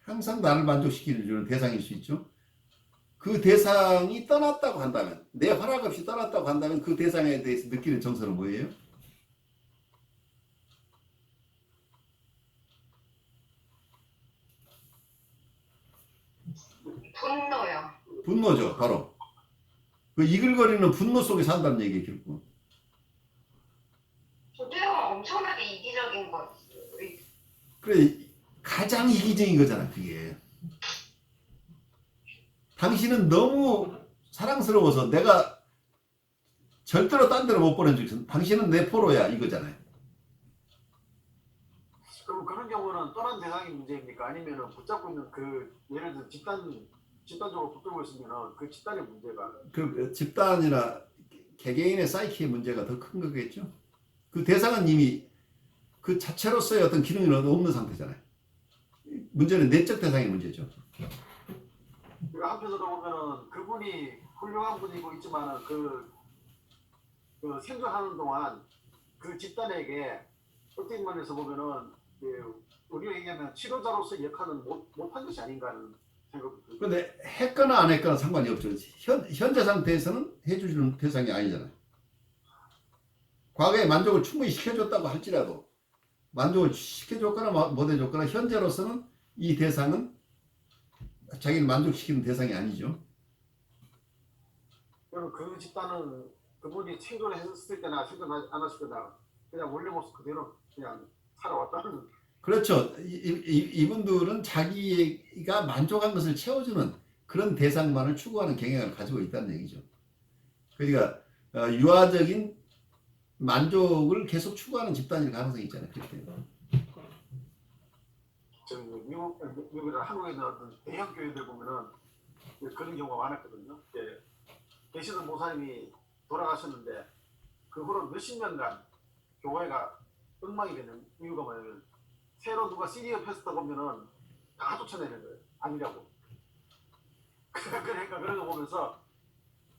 항상 나를 만족시키는 대상일 수 있죠. 그 대상이 떠났다고 한다면, 내 허락 없이 떠났다고 한다면 그 대상에 대해서 느끼는 정서는 뭐예요? 분노요. 분노죠, 바로. 그 이글거리는 분노 속에 산다는 얘기예요, 결국. 저도요, 엄청나게 이기적인 거. 그래, 가장 이기적인 거잖아, 그게. 당신은 너무 사랑스러워서 내가 절대로 딴 데로 못 보내주겠어. 당신은 내 포로야, 이거잖아요. 그럼 그런 경우는 떠난 대상이 문제입니까? 아니면은 붙잡고 있는 그 예를 들어 집단적으로 붙들고 있으면은 그 집단의 문제가. 그 집단이나 개개인의 사이키의 문제가 더 큰 거겠죠. 그 대상은 이미 그 자체로서의 어떤 기능이 없는 상태잖아요. 문제는 내적 대상의 문제죠. 그러니까 한편으로 보면은 그분이 훌륭한 분이고 있지만은 그 생존하는 동안 그 집단에게 어떤 면에서 보면은 우리가 얘기하면 치료자로서 역할은 못한 것이 아닌가 하는 생각이 들어요. 근데 했거나 안 했거나 상관이 없죠. 현재 상태에서는 해주는 대상이 아니잖아요. 과거에 만족을 충분히 시켜줬다고 할지라도 만족을 시켜줬거나 못 해줬거나 현재로서는 이 대상은 자기를 만족시키는 대상이 아니죠. 그럼 그 집단은 그분이 생존을 했을 때나 생존 안 했을 때나 그냥 원래 모습 그대로 그냥 살아왔다는. 그렇죠. 이분들은 자기가 만족한 것을 채워주는 그런 대상만을 추구하는 경향을 가지고 있다는 얘기죠. 그러니까 유아적인 만족을 계속 추구하는 집단일 가능성이 있잖아요. 그렇게. 지금 미국이나 한국에 있는 어떤 대형 교회들 보면은 그런 경우가 많았거든요. 계시던 목사님이 돌아가셨는데 그 후로 몇십 년간 교회가 엉망이 되는 이유가 뭐냐면 새로 누가 시니어 패스터 보면은 다 쫓아내는 거예요. 아니라고. 그러니까 그런 거 보면서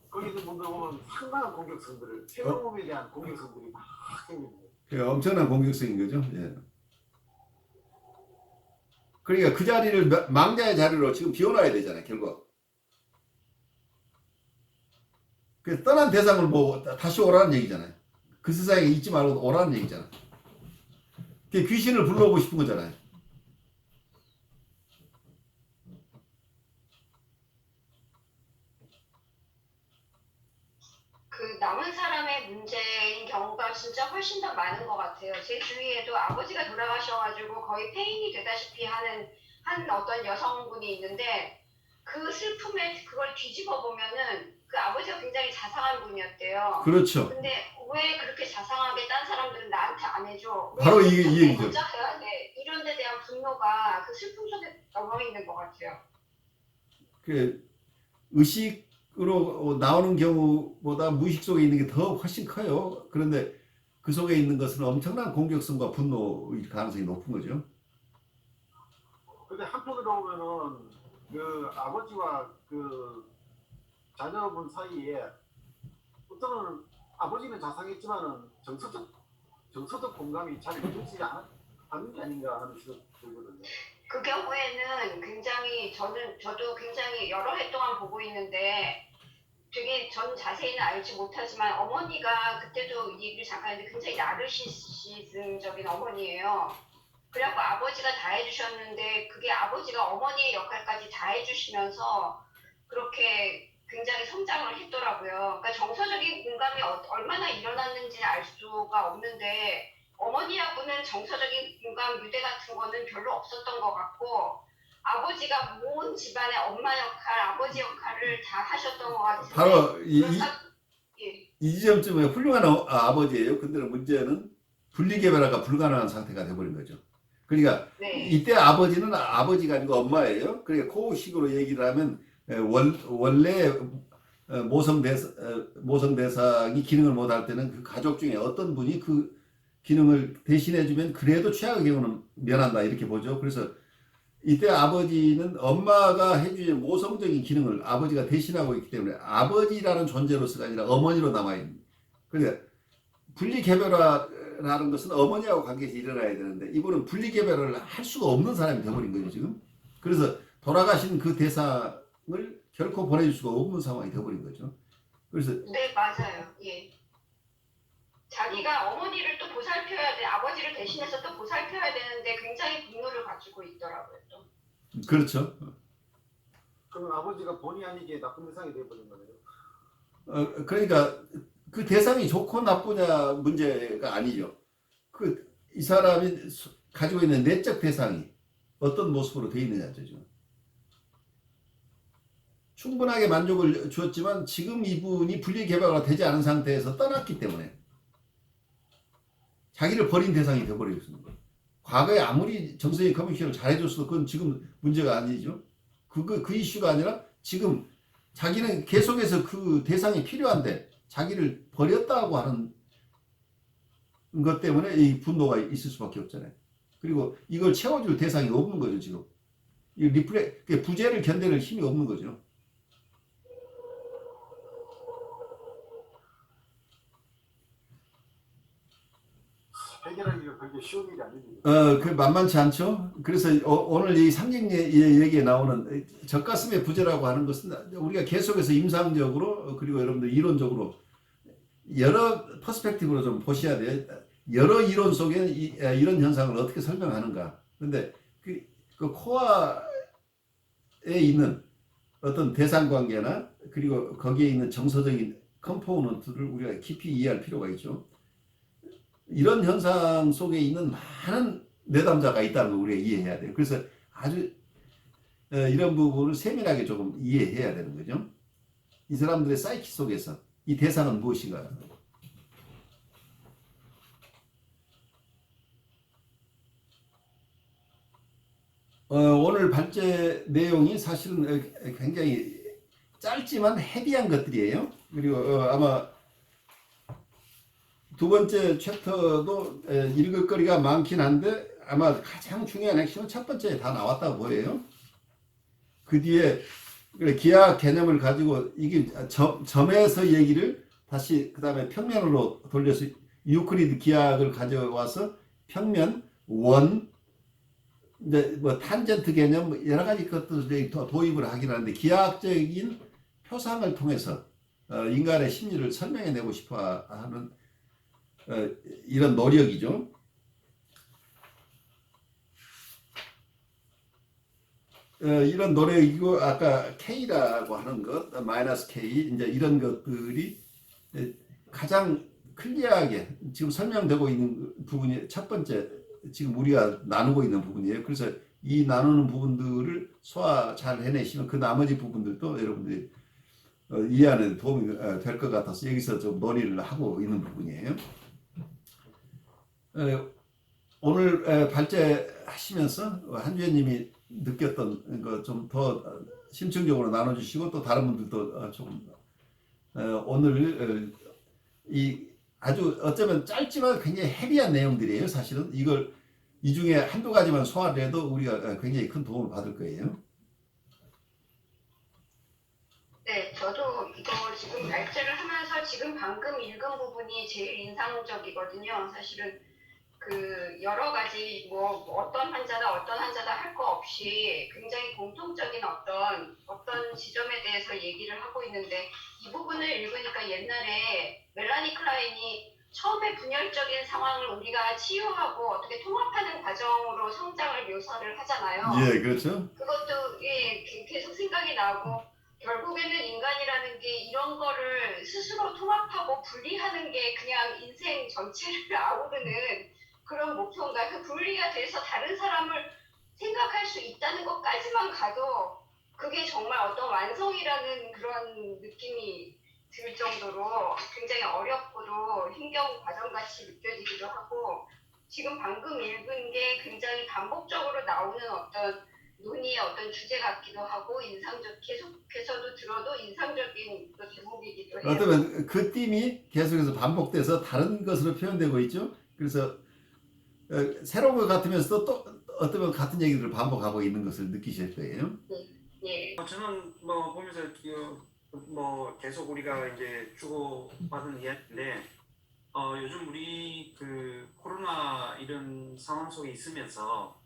거기 있는 분들 보면 상당한 공격성들을 새로움에 대한 공격성들이 막 생기는 거예요. 엄청난 공격성인 거죠. 예. 그러니까 그 자리를 망자의 자리로 지금 비워놔야 되잖아요. 결국. 그래서 떠난 대상을 뭐 다시 오라는 얘기잖아요. 그 세상에 있지 말고 오라는 얘기잖아요. 그게 귀신을 불러오고 싶은 거잖아요. 그 남은 사람의 문제인 경우가 진짜 훨씬 더 많은 것 같아요. 제 주위에도 아버지가 돌아가셔가지고 거의 폐인이 되다시피 한 어떤 여성분이 있는데 그 슬픔에 그걸 뒤집어 보면은 그 아버지가 굉장히 자상한 분이었대요. 그렇죠. 근데 왜 그렇게 자상하게 딴 사람들은 나한테 안 해줘? 바로 이 얘기죠. 혼자 해야 돼. 이런 데 대한 분노가 그 슬픔 속에 넘어 있는 것 같아요. 그 의식으로 나오는 경우보다 무의식 속에 있는 게 더 훨씬 커요. 그런데 그 속에 있는 것은 엄청난 공격성과 분노일 가능성이 높은 거죠. 근데 한편으로 보면은 그 아버지와 그 자녀분 사이에 어떤 아버지는 자상했지만은 정서적 공감이 잘 이루어지지 않은 게 아닌가 하는 생각이 들거든요. 그 경우에는 굉장히 저도 굉장히 여러 해 동안 보고 있는데 되게 전 자세히는 알지 못하지만 어머니가 그때도 이 얘기를 잠깐 했는데 굉장히 나르시시즘적인 어머니예요. 그래갖고 아버지가 다 해주셨는데 그게 아버지가 어머니의 역할까지 다 해주시면서 그렇게 굉장히 성장을 했더라고요. 그러니까 정서적인 공감이 얼마나 일어났는지는 알 수가 없는데 어머니하고는 정서적인 공감 유대 같은 거는 별로 없었던 것 같고 아버지가 온 집안의 엄마 역할, 아버지 역할을 다 하셨던 것 같은데 바로 예. 이 지점쯤에 훌륭한 아버지예요. 근데 문제는 분리개발화가 불가능한 상태가 돼버린 거죠. 그러니까 네. 이때 아버지는 아버지가 아니고 엄마예요. 그러니까 그 식으로 얘기를 하면 원래 모성 대상이 기능을 못할 때는 그 가족 중에 어떤 분이 그 기능을 대신해주면 그래도 최악의 경우는 면한다 이렇게 보죠. 그래서 이때 아버지는 엄마가 해주는 모성적인 기능을 아버지가 대신하고 있기 때문에 아버지라는 존재로서가 아니라 어머니로 남아있는. 그러니까 분리개별화라는 것은 어머니하고 관계에서 일어나야 되는데 이분은 분리개별을 할 수가 없는 사람이 되어버린 거죠 지금. 그래서 돌아가신 그 대상을 결코 보내줄 수가 없는 상황이 되어버린 거죠. 그래서 네, 맞아요. 예. 자기가 어머니를 또 보살펴야 돼, 아버지를 대신해서 또 보살펴야 되는데 굉장히 분노를 가지고 있더라고요. 또. 그렇죠. 그러면 아버지가 본의 아니게 나쁜 대상이 되어버린 거네요. 그러니까 그 대상이 좋고 나쁘냐 문제가 아니죠. 이 사람이 가지고 있는 내적 대상이 어떤 모습으로 되어 있느냐죠. 지금. 충분하게 만족을 주었지만 지금 이분이 분리개발가 되지 않은 상태에서 떠났기 때문에 자기를 버린 대상이 되어버렸습니다. 과거에 아무리 정서의 커뮤니케이션을 잘해줬어도 그건 지금 문제가 아니죠. 그 이슈가 아니라 지금 자기는 계속해서 그 대상이 필요한데 자기를 버렸다고 하는 것 때문에 이 분노가 있을 수밖에 없잖아요. 그리고 이걸 채워줄 대상이 없는 거죠, 지금. 이 부재를 견뎌낼 힘이 없는 거죠. 해결하기가 그렇게 쉬운 일이 아닙니다. 그 만만치 않죠. 그래서 오늘 이 상징 얘기에 나오는 젖가슴의 부재라고 하는 것은 우리가 계속해서 임상적으로 그리고 여러분들 이론적으로 여러 퍼스펙티브로 좀 보셔야 돼요. 여러 이론 속에 이런 현상을 어떻게 설명하는가. 근데 그 코어에 있는 어떤 대상 관계나 그리고 거기에 있는 정서적인 컴포넌트를 우리가 깊이 이해할 필요가 있죠. 이런 현상 속에 있는 많은 내담자가 있다는 걸 우리가 이해해야 돼요. 그래서 아주 이런 부분을 세밀하게 조금 이해해야 되는 거죠. 이 사람들의 사이키 속에서 이 대상은 무엇인가. 오늘 발제 내용이 사실은 굉장히 짧지만 헤비한 것들이에요. 그리고 아마 두 번째 챕터도 읽을 거리가 많긴 한데 아마 가장 중요한 핵심은 첫 번째에 다 나왔다고 보여요. 그 뒤에 기하 개념을 가지고 이게 점에서 얘기를 다시 그 다음에 평면으로 돌려서 유클리드 기하학을 가져와서 평면, 원, 이제 뭐 탄젠트 개념 여러 가지 것들을 도입을 하긴 하는데 기하학적인 표상을 통해서 인간의 심리를 설명해내고 싶어하는 이런 노력이죠. 이런 노력이고 아까 K라고 하는 것, 마이너스 K 이제 이런 것들이 가장 클리어하게 지금 설명되고 있는 부분이 첫 번째 지금 우리가 나누고 있는 부분이에요. 그래서 이 나누는 부분들을 소화 잘 해내시면 그 나머지 부분들도 여러분들이 이해하는 데 도움이 될 것 같아서 여기서 좀 논의를 하고 있는 부분이에요. 오늘 발제하시면서 한주연님이 느꼈던 거 좀 더 심층적으로 나눠주시고 또 다른 분들도 조금 오늘 이 아주 어쩌면 짧지만 굉장히 헤비한 내용들이에요. 사실은 이걸 이 중에 한두 가지만 소화를 해도 우리가 굉장히 큰 도움을 받을 거예요. 네, 저도 이거 지금 발제를 하면서 지금 방금 읽은 부분이 제일 인상적이거든요. 사실은 그 여러 가지 뭐 어떤 환자다 할 거 없이 굉장히 공통적인 어떤 지점에 대해서 얘기를 하고 있는데 이 부분을 읽으니까 옛날에 멜라니 클라인이 처음에 분열적인 상황을 우리가 치유하고 어떻게 통합하는 과정으로 성장을 묘사를 하잖아요. 예, 그렇죠. 그것도 예, 계속 생각이 나고 결국에는 인간이라는 게 이런 거를 스스로 통합하고 분리하는 게 그냥 인생 전체를 아우르는 그런 목표인가. 그 분리가 돼서 다른 사람을 생각할 수 있다는 것까지만 가도 그게 정말 어떤 완성이라는 그런 느낌이 들 정도로 굉장히 어렵고도 힘겨운 과정같이 느껴지기도 하고 지금 방금 읽은 게 굉장히 반복적으로 나오는 어떤 논의의 어떤 주제 같기도 하고 계속해서도 들어도 인상적인 또 제목이기도 해요. 어쩌면 그 띠이 계속해서 반복돼서 다른 것으로 표현되고 있죠. 그래서 새로운 것 같으면서도 또 어쩌면 같은 얘기들을 반복하고 있는 것을 느끼실 거예요. 예. 저는 뭐 보면서 뭐 계속 우리가 이제 주고받은 이야기인데 요즘 우리 그 코로나 이런 상황 속에 있으면서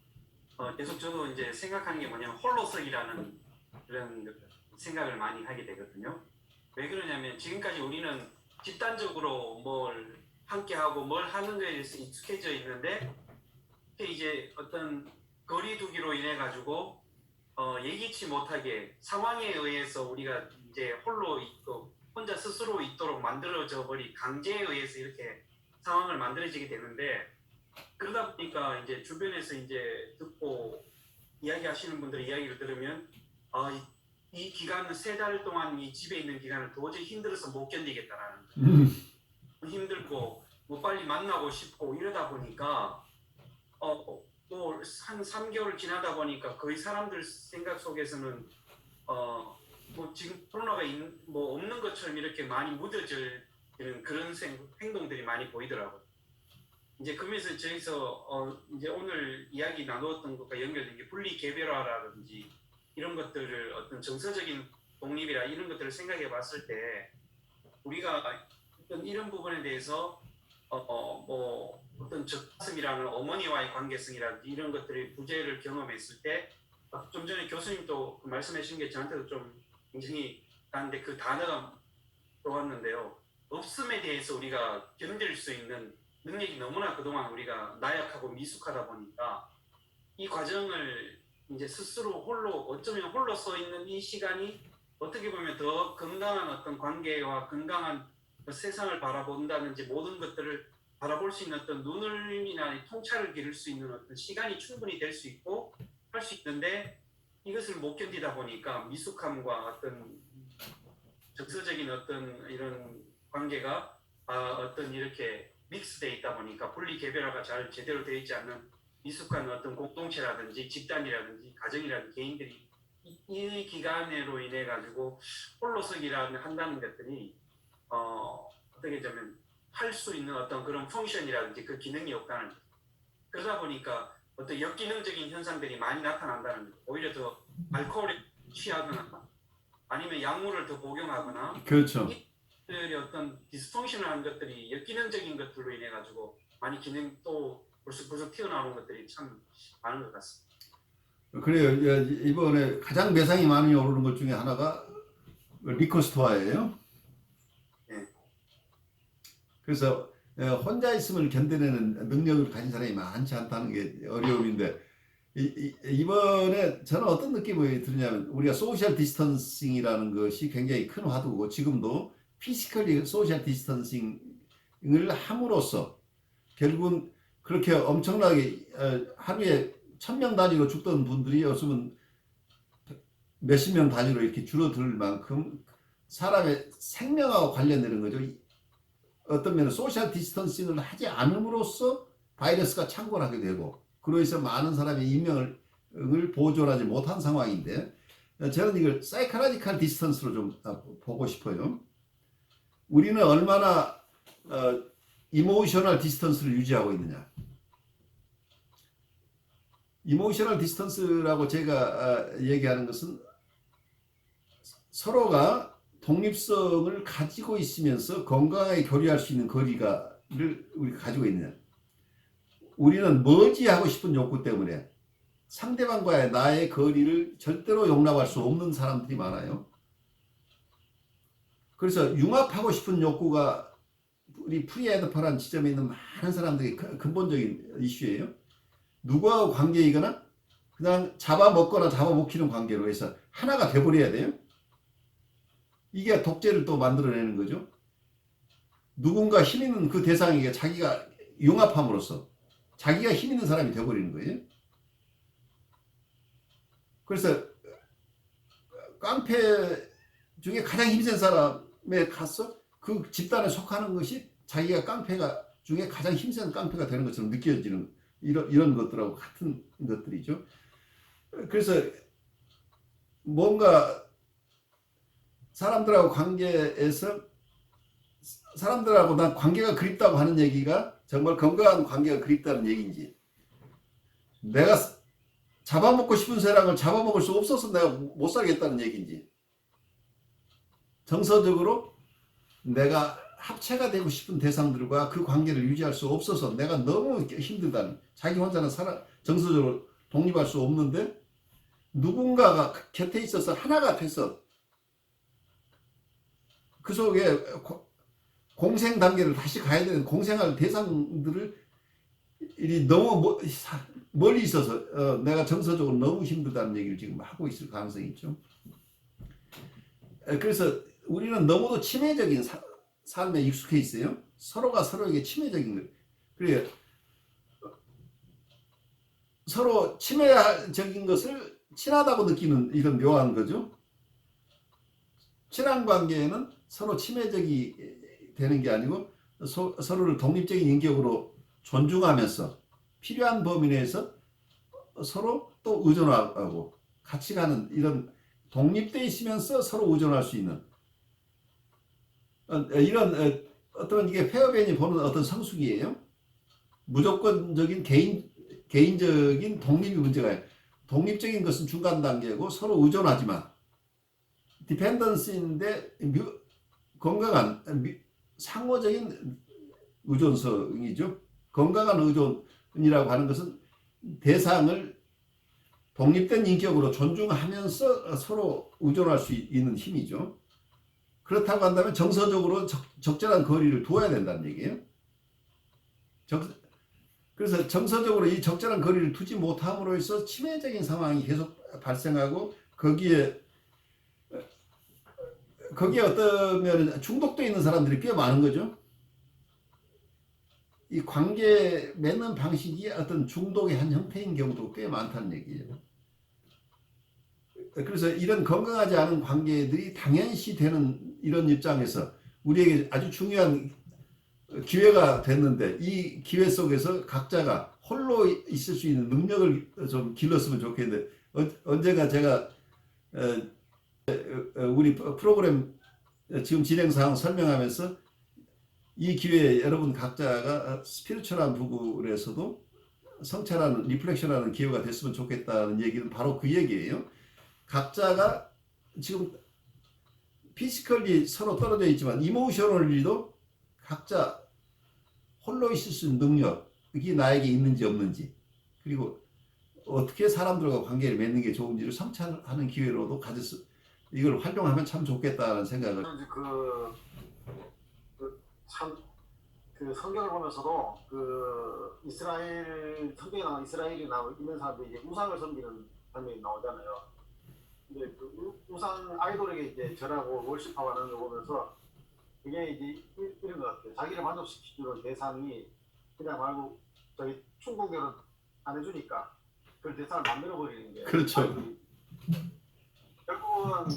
계속 저도 이제 생각하는 게 뭐냐면 홀로서기라는 그런 생각을 많이 하게 되거든요. 왜 그러냐면 지금까지 우리는 집단적으로 뭘 함께하고 뭘 하는 거에 대해서 익숙해져 있는데 이제 어떤 거리두기로 인해 가지고 예기치 못하게 상황에 의해서 우리가 이제 홀로 있고 혼자 스스로 있도록 만들어져 버린 강제에 의해서 이렇게 상황을 만들어지게 되는데 그러다 보니까 이제 주변에서 이제 듣고 이야기하시는 분들의 이야기를 들으면 이 기간은 3달 동안 이 집에 있는 기간을 도저히 힘들어서 못 견디겠다라는 거예요. 힘들고 뭐 빨리 만나고 싶고 이러다 보니까 또 한 3개월 지나다 보니까 거의 사람들 생각 속에서는 뭐 지금 코로나가 뭐 없는 것처럼 이렇게 많이 묻어지는 그런 행동들이 많이 보이더라고요. 이제 그러면서 저기서 이제 오늘 이야기 나누었던 것과 연결된 게 분리 개별화라든지 이런 것들을 어떤 정서적인 독립이라 이런 것들을 생각해 봤을 때 우리가 어떤 이런 부분에 대해서 뭐 어떤 적가슴이라는 어머니와의 관계성이라든지 이런 것들의 부재를 경험했을 때 좀 전에 교수님도 그 말씀해 주신 게 저한테도 좀 굉장히 다른데 그 단어가 떠왔는데요. 없음에 대해서 우리가 견딜 수 있는 능력이 너무나 그동안 우리가 나약하고 미숙하다 보니까 이 과정을 이제 스스로 홀로 어쩌면 홀로 써 있는 이 시간이 어떻게 보면 더 건강한 어떤 관계와 건강한 세상을 바라본다든지 모든 것들을 바라볼 수 있는 어떤 눈을이나 통찰을 기를 수 있는 어떤 시간이 충분히 될 수 있고 할 수 있는데 이것을 못 견디다 보니까 미숙함과 어떤 정서적인 어떤 이런 관계가 어떤 이렇게 믹스되어 있다 보니까 분리 개별화가 잘 제대로 되어 있지 않는 미숙한 어떤 공동체라든지 집단이라든지 가정이라든지 개인들이 이 기간으로 인해 가지고 홀로서기라는 한다는 것들이 어떻게 보면 할 수 있는 어떤 그런 펑션이라든지 그 기능이 없다는 거죠. 그러다 보니까 어떤 역기능적인 현상들이 많이 나타난다는 거죠. 오히려 더 알코올에 취하거나 아니면 약물을 더 복용하거나 그렇죠. 이들의 어떤 디스펑션한 것들이 역기능적인 것들로 인해 가지고 많이 기능 또 불쑥 튀어나오는 것들이 참 많은 것 같습니다. 그래요. 이번에 가장 매상이 많이 오르는 것 중에 하나가 리코스토아예요. 네. 그래서 혼자 있음을 견뎌내는 능력을 가진 사람이 많지 않다는 게 어려움인데 이번에 저는 어떤 느낌이 드냐면 우리가 소셜 디스턴싱이라는 것이 굉장히 큰 화두고 지금도 피지컬리 소셜 디스턴싱을 함으로써 결국은 그렇게 엄청나게 하루에 1000명 단위로 죽던 분들이 요즘은 몇십 명 단위로 이렇게 줄어들 만큼 사람의 생명하고 관련되는 거죠. 어떤 면은 소셜 디스턴싱을 하지 않음으로써 바이러스가 창궐하게 되고 그로 인해서 많은 사람의 인명을 보존하지 못한 상황인데 저는 이걸 사이코로지컬 디스턴스로 좀 보고 싶어요. 우리는 얼마나 이모셔널 디스턴스를 유지하고 있느냐. 이모셔널 디스턴스라고 제가 얘기하는 것은 서로가 독립성을 가지고 있으면서 건강하게 교류할 수 있는 거리가를 우리가 가지고 있느냐. 우리는 머지하고 싶은 욕구 때문에 상대방과의 나의 거리를 절대로 용납할 수 없는 사람들이 많아요. 그래서 융합하고 싶은 욕구가 우리 프리에드파라는 지점에 있는 많은 사람들의 근본적인 이슈예요. 누구하고 관계이거나 그냥 잡아먹거나 잡아먹히는 관계로 해서 하나가 돼버려야 돼요. 이게 독재를 또 만들어내는 거죠. 누군가 힘 있는 그 대상에게 자기가 융합함으로써 자기가 힘 있는 사람이 돼버리는 거예요. 그래서 깡패 중에 가장 힘센 사람에 가서 그 집단에 속하는 것이 자기가 깡패가 중에 가장 힘센 깡패가 되는 것처럼 느껴지는 이런 것들하고 같은 것들이죠. 그래서 뭔가 사람들하고 관계에서 사람들하고 난 관계가 그립다고 하는 얘기가 정말 건강한 관계가 그립다는 얘기인지, 내가 잡아먹고 싶은 사람을 잡아먹을 수 없어서 내가 못 살겠다는 얘기인지, 정서적으로 내가 합체가 되고 싶은 대상들과 그 관계를 유지할 수 없어서 내가 너무 힘들다는, 자기 혼자는 정서적으로 독립할 수 없는데 누군가가 곁에 있어서 하나가 돼서 그 속에 공생 단계를 다시 가야 되는, 공생할 대상들을 너무 멀리 있어서 내가 정서적으로 너무 힘들다는 얘기를 지금 하고 있을 가능성이 있죠. 그래서 우리는 너무도 치매적인 삶에 익숙해 있어요. 서로가 서로에게 치매적인 거예요. 그래, 서로 치매적인 것을 친하다고 느끼는 이런 묘한 거죠. 친한 관계에는 서로 치매적이 되는 게 아니고 서로를 독립적인 인격으로 존중하면서 필요한 범위 내에서 서로 또 의존하고 같이 가는, 이런 독립되어 있으면서 서로 의존할 수 있는 이런 어떤, 이게 페어벤이 보는 어떤 성숙이에요. 무조건적인 개인적인 독립이 문제가 아니에요. 독립적인 것은 중간 단계고 서로 의존하지만, 디펜던스인데 건강한 상호적인 의존성이죠. 건강한 의존이라고 하는 것은 대상을 독립된 인격으로 존중하면서 서로 의존할 수 있는 힘이죠. 그렇다고 한다면 정서적으로 적절한 거리를 두어야 된다는 얘기예요. 그래서 정서적으로 이 적절한 거리를 두지 못함으로 해서 치매적인 상황이 계속 발생하고, 거기에 어떠면 중독되어 있는 사람들이 꽤 많은 거죠. 이 관계 맺는 방식이 어떤 중독의 한 형태인 경우도 꽤 많다는 얘기예요. 그래서 이런 건강하지 않은 관계들이 당연시 되는 이런 입장에서 우리에게 아주 중요한 기회가 됐는데, 이 기회 속에서 각자가 홀로 있을 수 있는 능력을 좀 길렀으면 좋겠는데, 언젠가 제가 우리 프로그램 지금 진행 사항 설명하면서 이 기회에 여러분 각자가 스피리추얼한 부분에서도 성찰하는, 리플렉션하는 기회가 됐으면 좋겠다는 얘기는 바로 그 얘기예요. 각자가 지금 피지컬리 서로 떨어져 있지만 이모셔널리도 각자 홀로 있을 수 있는 능력이 나에게 있는지 없는지, 그리고 어떻게 사람들과 관계를 맺는 게 좋은지를 성찰하는 기회로도 가져서 이걸 활용하면 참 좋겠다는 생각을. 그 성경을 보면서도 이스라엘 성경에 나온 이스라엘이 있는 사람들이 이제 우상을 섬기는 장면이 나오잖아요. 근데 그 우상 아이돌에게 이제 절하고 월십하고 하는 거 보면서 그게 이제 이런 것 같아요. 자기를 만족시키는 대상이 그냥 말고 저기 충동결혼 안 해주니까 그 대상을 만들어 버리는 게. 그렇죠. 결국은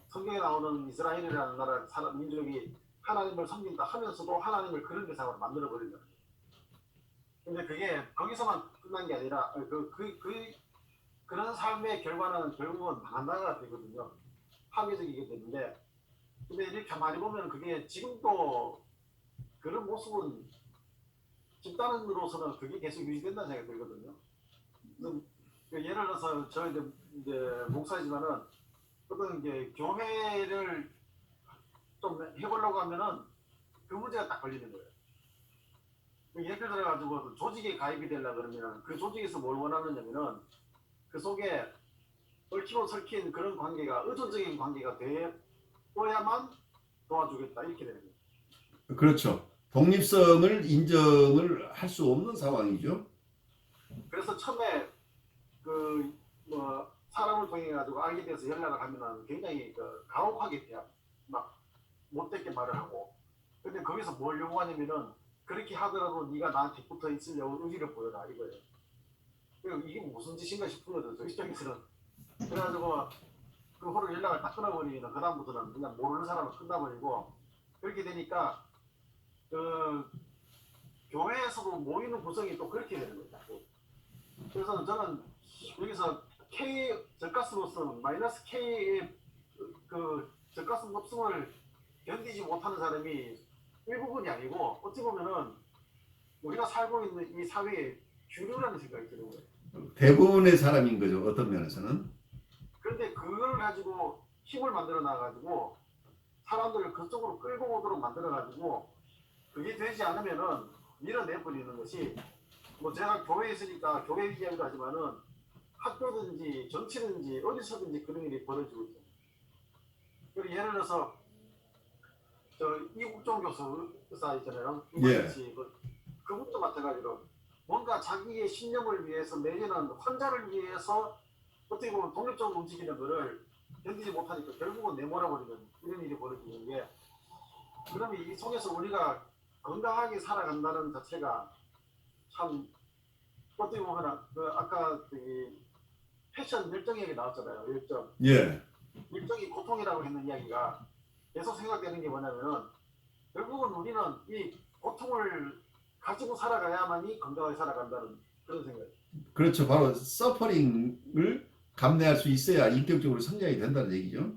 성경에 나오는 이스라엘이라는 나라 민족이 하나님을 섬긴다 하면서도 하나님을 그런 대상으로 만들어 버린다. 근데 그게 거기서만 끝난 게 아니라 그런 삶의 결과는 결국은 망한다가 되거든요. 파괴적이게 되는데, 근데 이렇게 많이 보면 그게 지금도 그런 모습은 집단으로서는 그게 계속 유지된다는 생각이 들거든요. 예를 들어서 저 이제 목사지만은 어떤 이제 교회를 좀 해보려고 하면은 그 문제가 딱 걸리는 거예요. 예를 들어가지고 조직에 가입이 되려고 그러면 그 조직에서 뭘 원하느냐면은 그 속에 얽히고 설킨 그런 관계가 의존적인 관계가 되어야만 도와주겠다 이렇게 되는 거예요. 그렇죠. 독립성을 인정을 할 수 없는 상황이죠. 그래서 처음에 그 뭐 사람을 통해 가지고 알게 돼서 연락을 하면은 굉장히 그 가혹하게 그냥 막 못되게 말을 하고 근데 거기서 뭘 요구하냐면은 그렇게 하더라도 네가 나한테 붙어 있으려고 의지를 보여라 이거예요. 그리고 이게 무슨 짓인가 싶은 거죠. 저 입장에서는. 그래가지고 그 후로 연락을 딱 끊어버리면 그 다음부터는 그냥 모르는 사람을 끝나버리고 그렇게 되니까 그 교회에서도 모이는 구성이 또 그렇게 되는 거예요. 그래서 저는 여기서 K 저가스로서 마이너스 K의 그 저가스 급성을 견디지 못하는 사람이 일부분이 아니고 어찌 보면은 우리가 살고 있는 이 사회의 주류라는 생각이 드는 거예요. 대부분의 사람인 거죠. 어떤 면에서는. 그런데 그걸 가지고 힘을 만들어 놔가지고 사람들을 그쪽으로 끌고 오도록 만들어가지고 그게 되지 않으면은 밀어내버리는 것이 뭐 제가 교회에 있으니까 교회 이야기도 하지만은 학교든지 정치든지 어디서든지 그런 일이 벌어지고 있어요. 그리고 예를 들어서 저 이국종 교수사 있잖아요. 예. 그분도 마찬가지로 뭔가 자기의 신념을 위해서 내지는 환자를 위해서 어떻게 보면 독립적으로 움직이는 거를 견디지 못하니까 결국은 내몰아버리는 이런 일이 벌어지는 게 그러면 이 속에서 우리가 건강하게 살아간다는 자체가 참 어떻게 보면 그 아까 그 패션 열정 얘기 나왔잖아요. 열정. 예. 열정이 고통이라고 했는 이야기가 계속 생각되는 게 뭐냐면은 결국은 우리는 이 고통을 가지고 살아가야만이 건강하게 살아간다는 그런 생각이에요. 그렇죠. 바로 서퍼링을 감내할 수 있어야 인격적으로 성장이 된다는 얘기죠.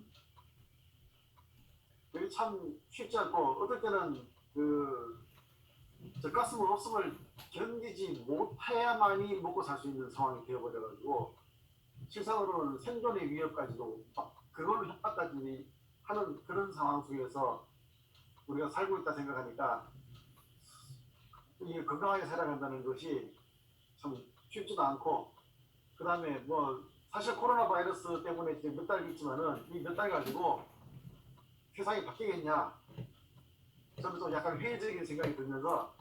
그게 참 쉽지 않고 어떨 때는 그 젖가슴 없음을 견디지 못해야만이 먹고 살 수 있는 상황이 되어버려가지고 실상으로는 생존의 위협까지도 막 그걸로 협박까지 하는 그런 상황 속에서 우리가 살고 있다 생각하니까 이게 건강하게 살아간다는 것이 참 쉽지도 않고 그 다음에 뭐 사실 코로나 바이러스 때문에 지금 몇 달 있지만은 이 몇 달 가지고 세상이 바뀌겠냐 저는 또 약간 회의적인 생각이 들면서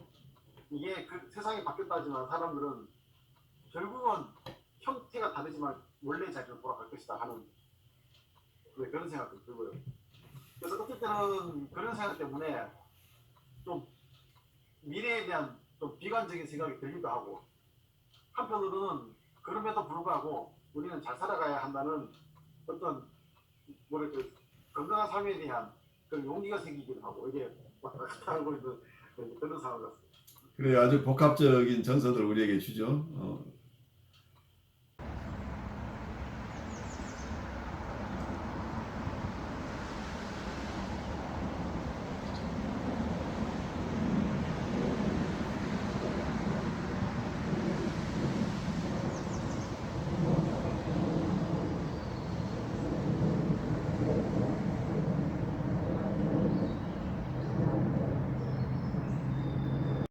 이게 그 세상이 바뀌었다지만 사람들은 결국은 형태가 다르지만 원래 자리로 돌아갈 것이다 하는 그런 생각도 들고요. 그래서 어떨 때는 그런 생각 때문에 좀 미래에 대한 좀 비관적인 생각이 들기도 하고 한편으로는 그럼에도 불구하고 우리는 잘 살아가야 한다는 어떤 뭐랄까 건강한 삶에 대한 그런 용기가 생기기도 하고 이게 왔다 갔다 하고 있는 그런 상황 같습니다. 그래 아주 복합적인 정서들 우리에게 주죠.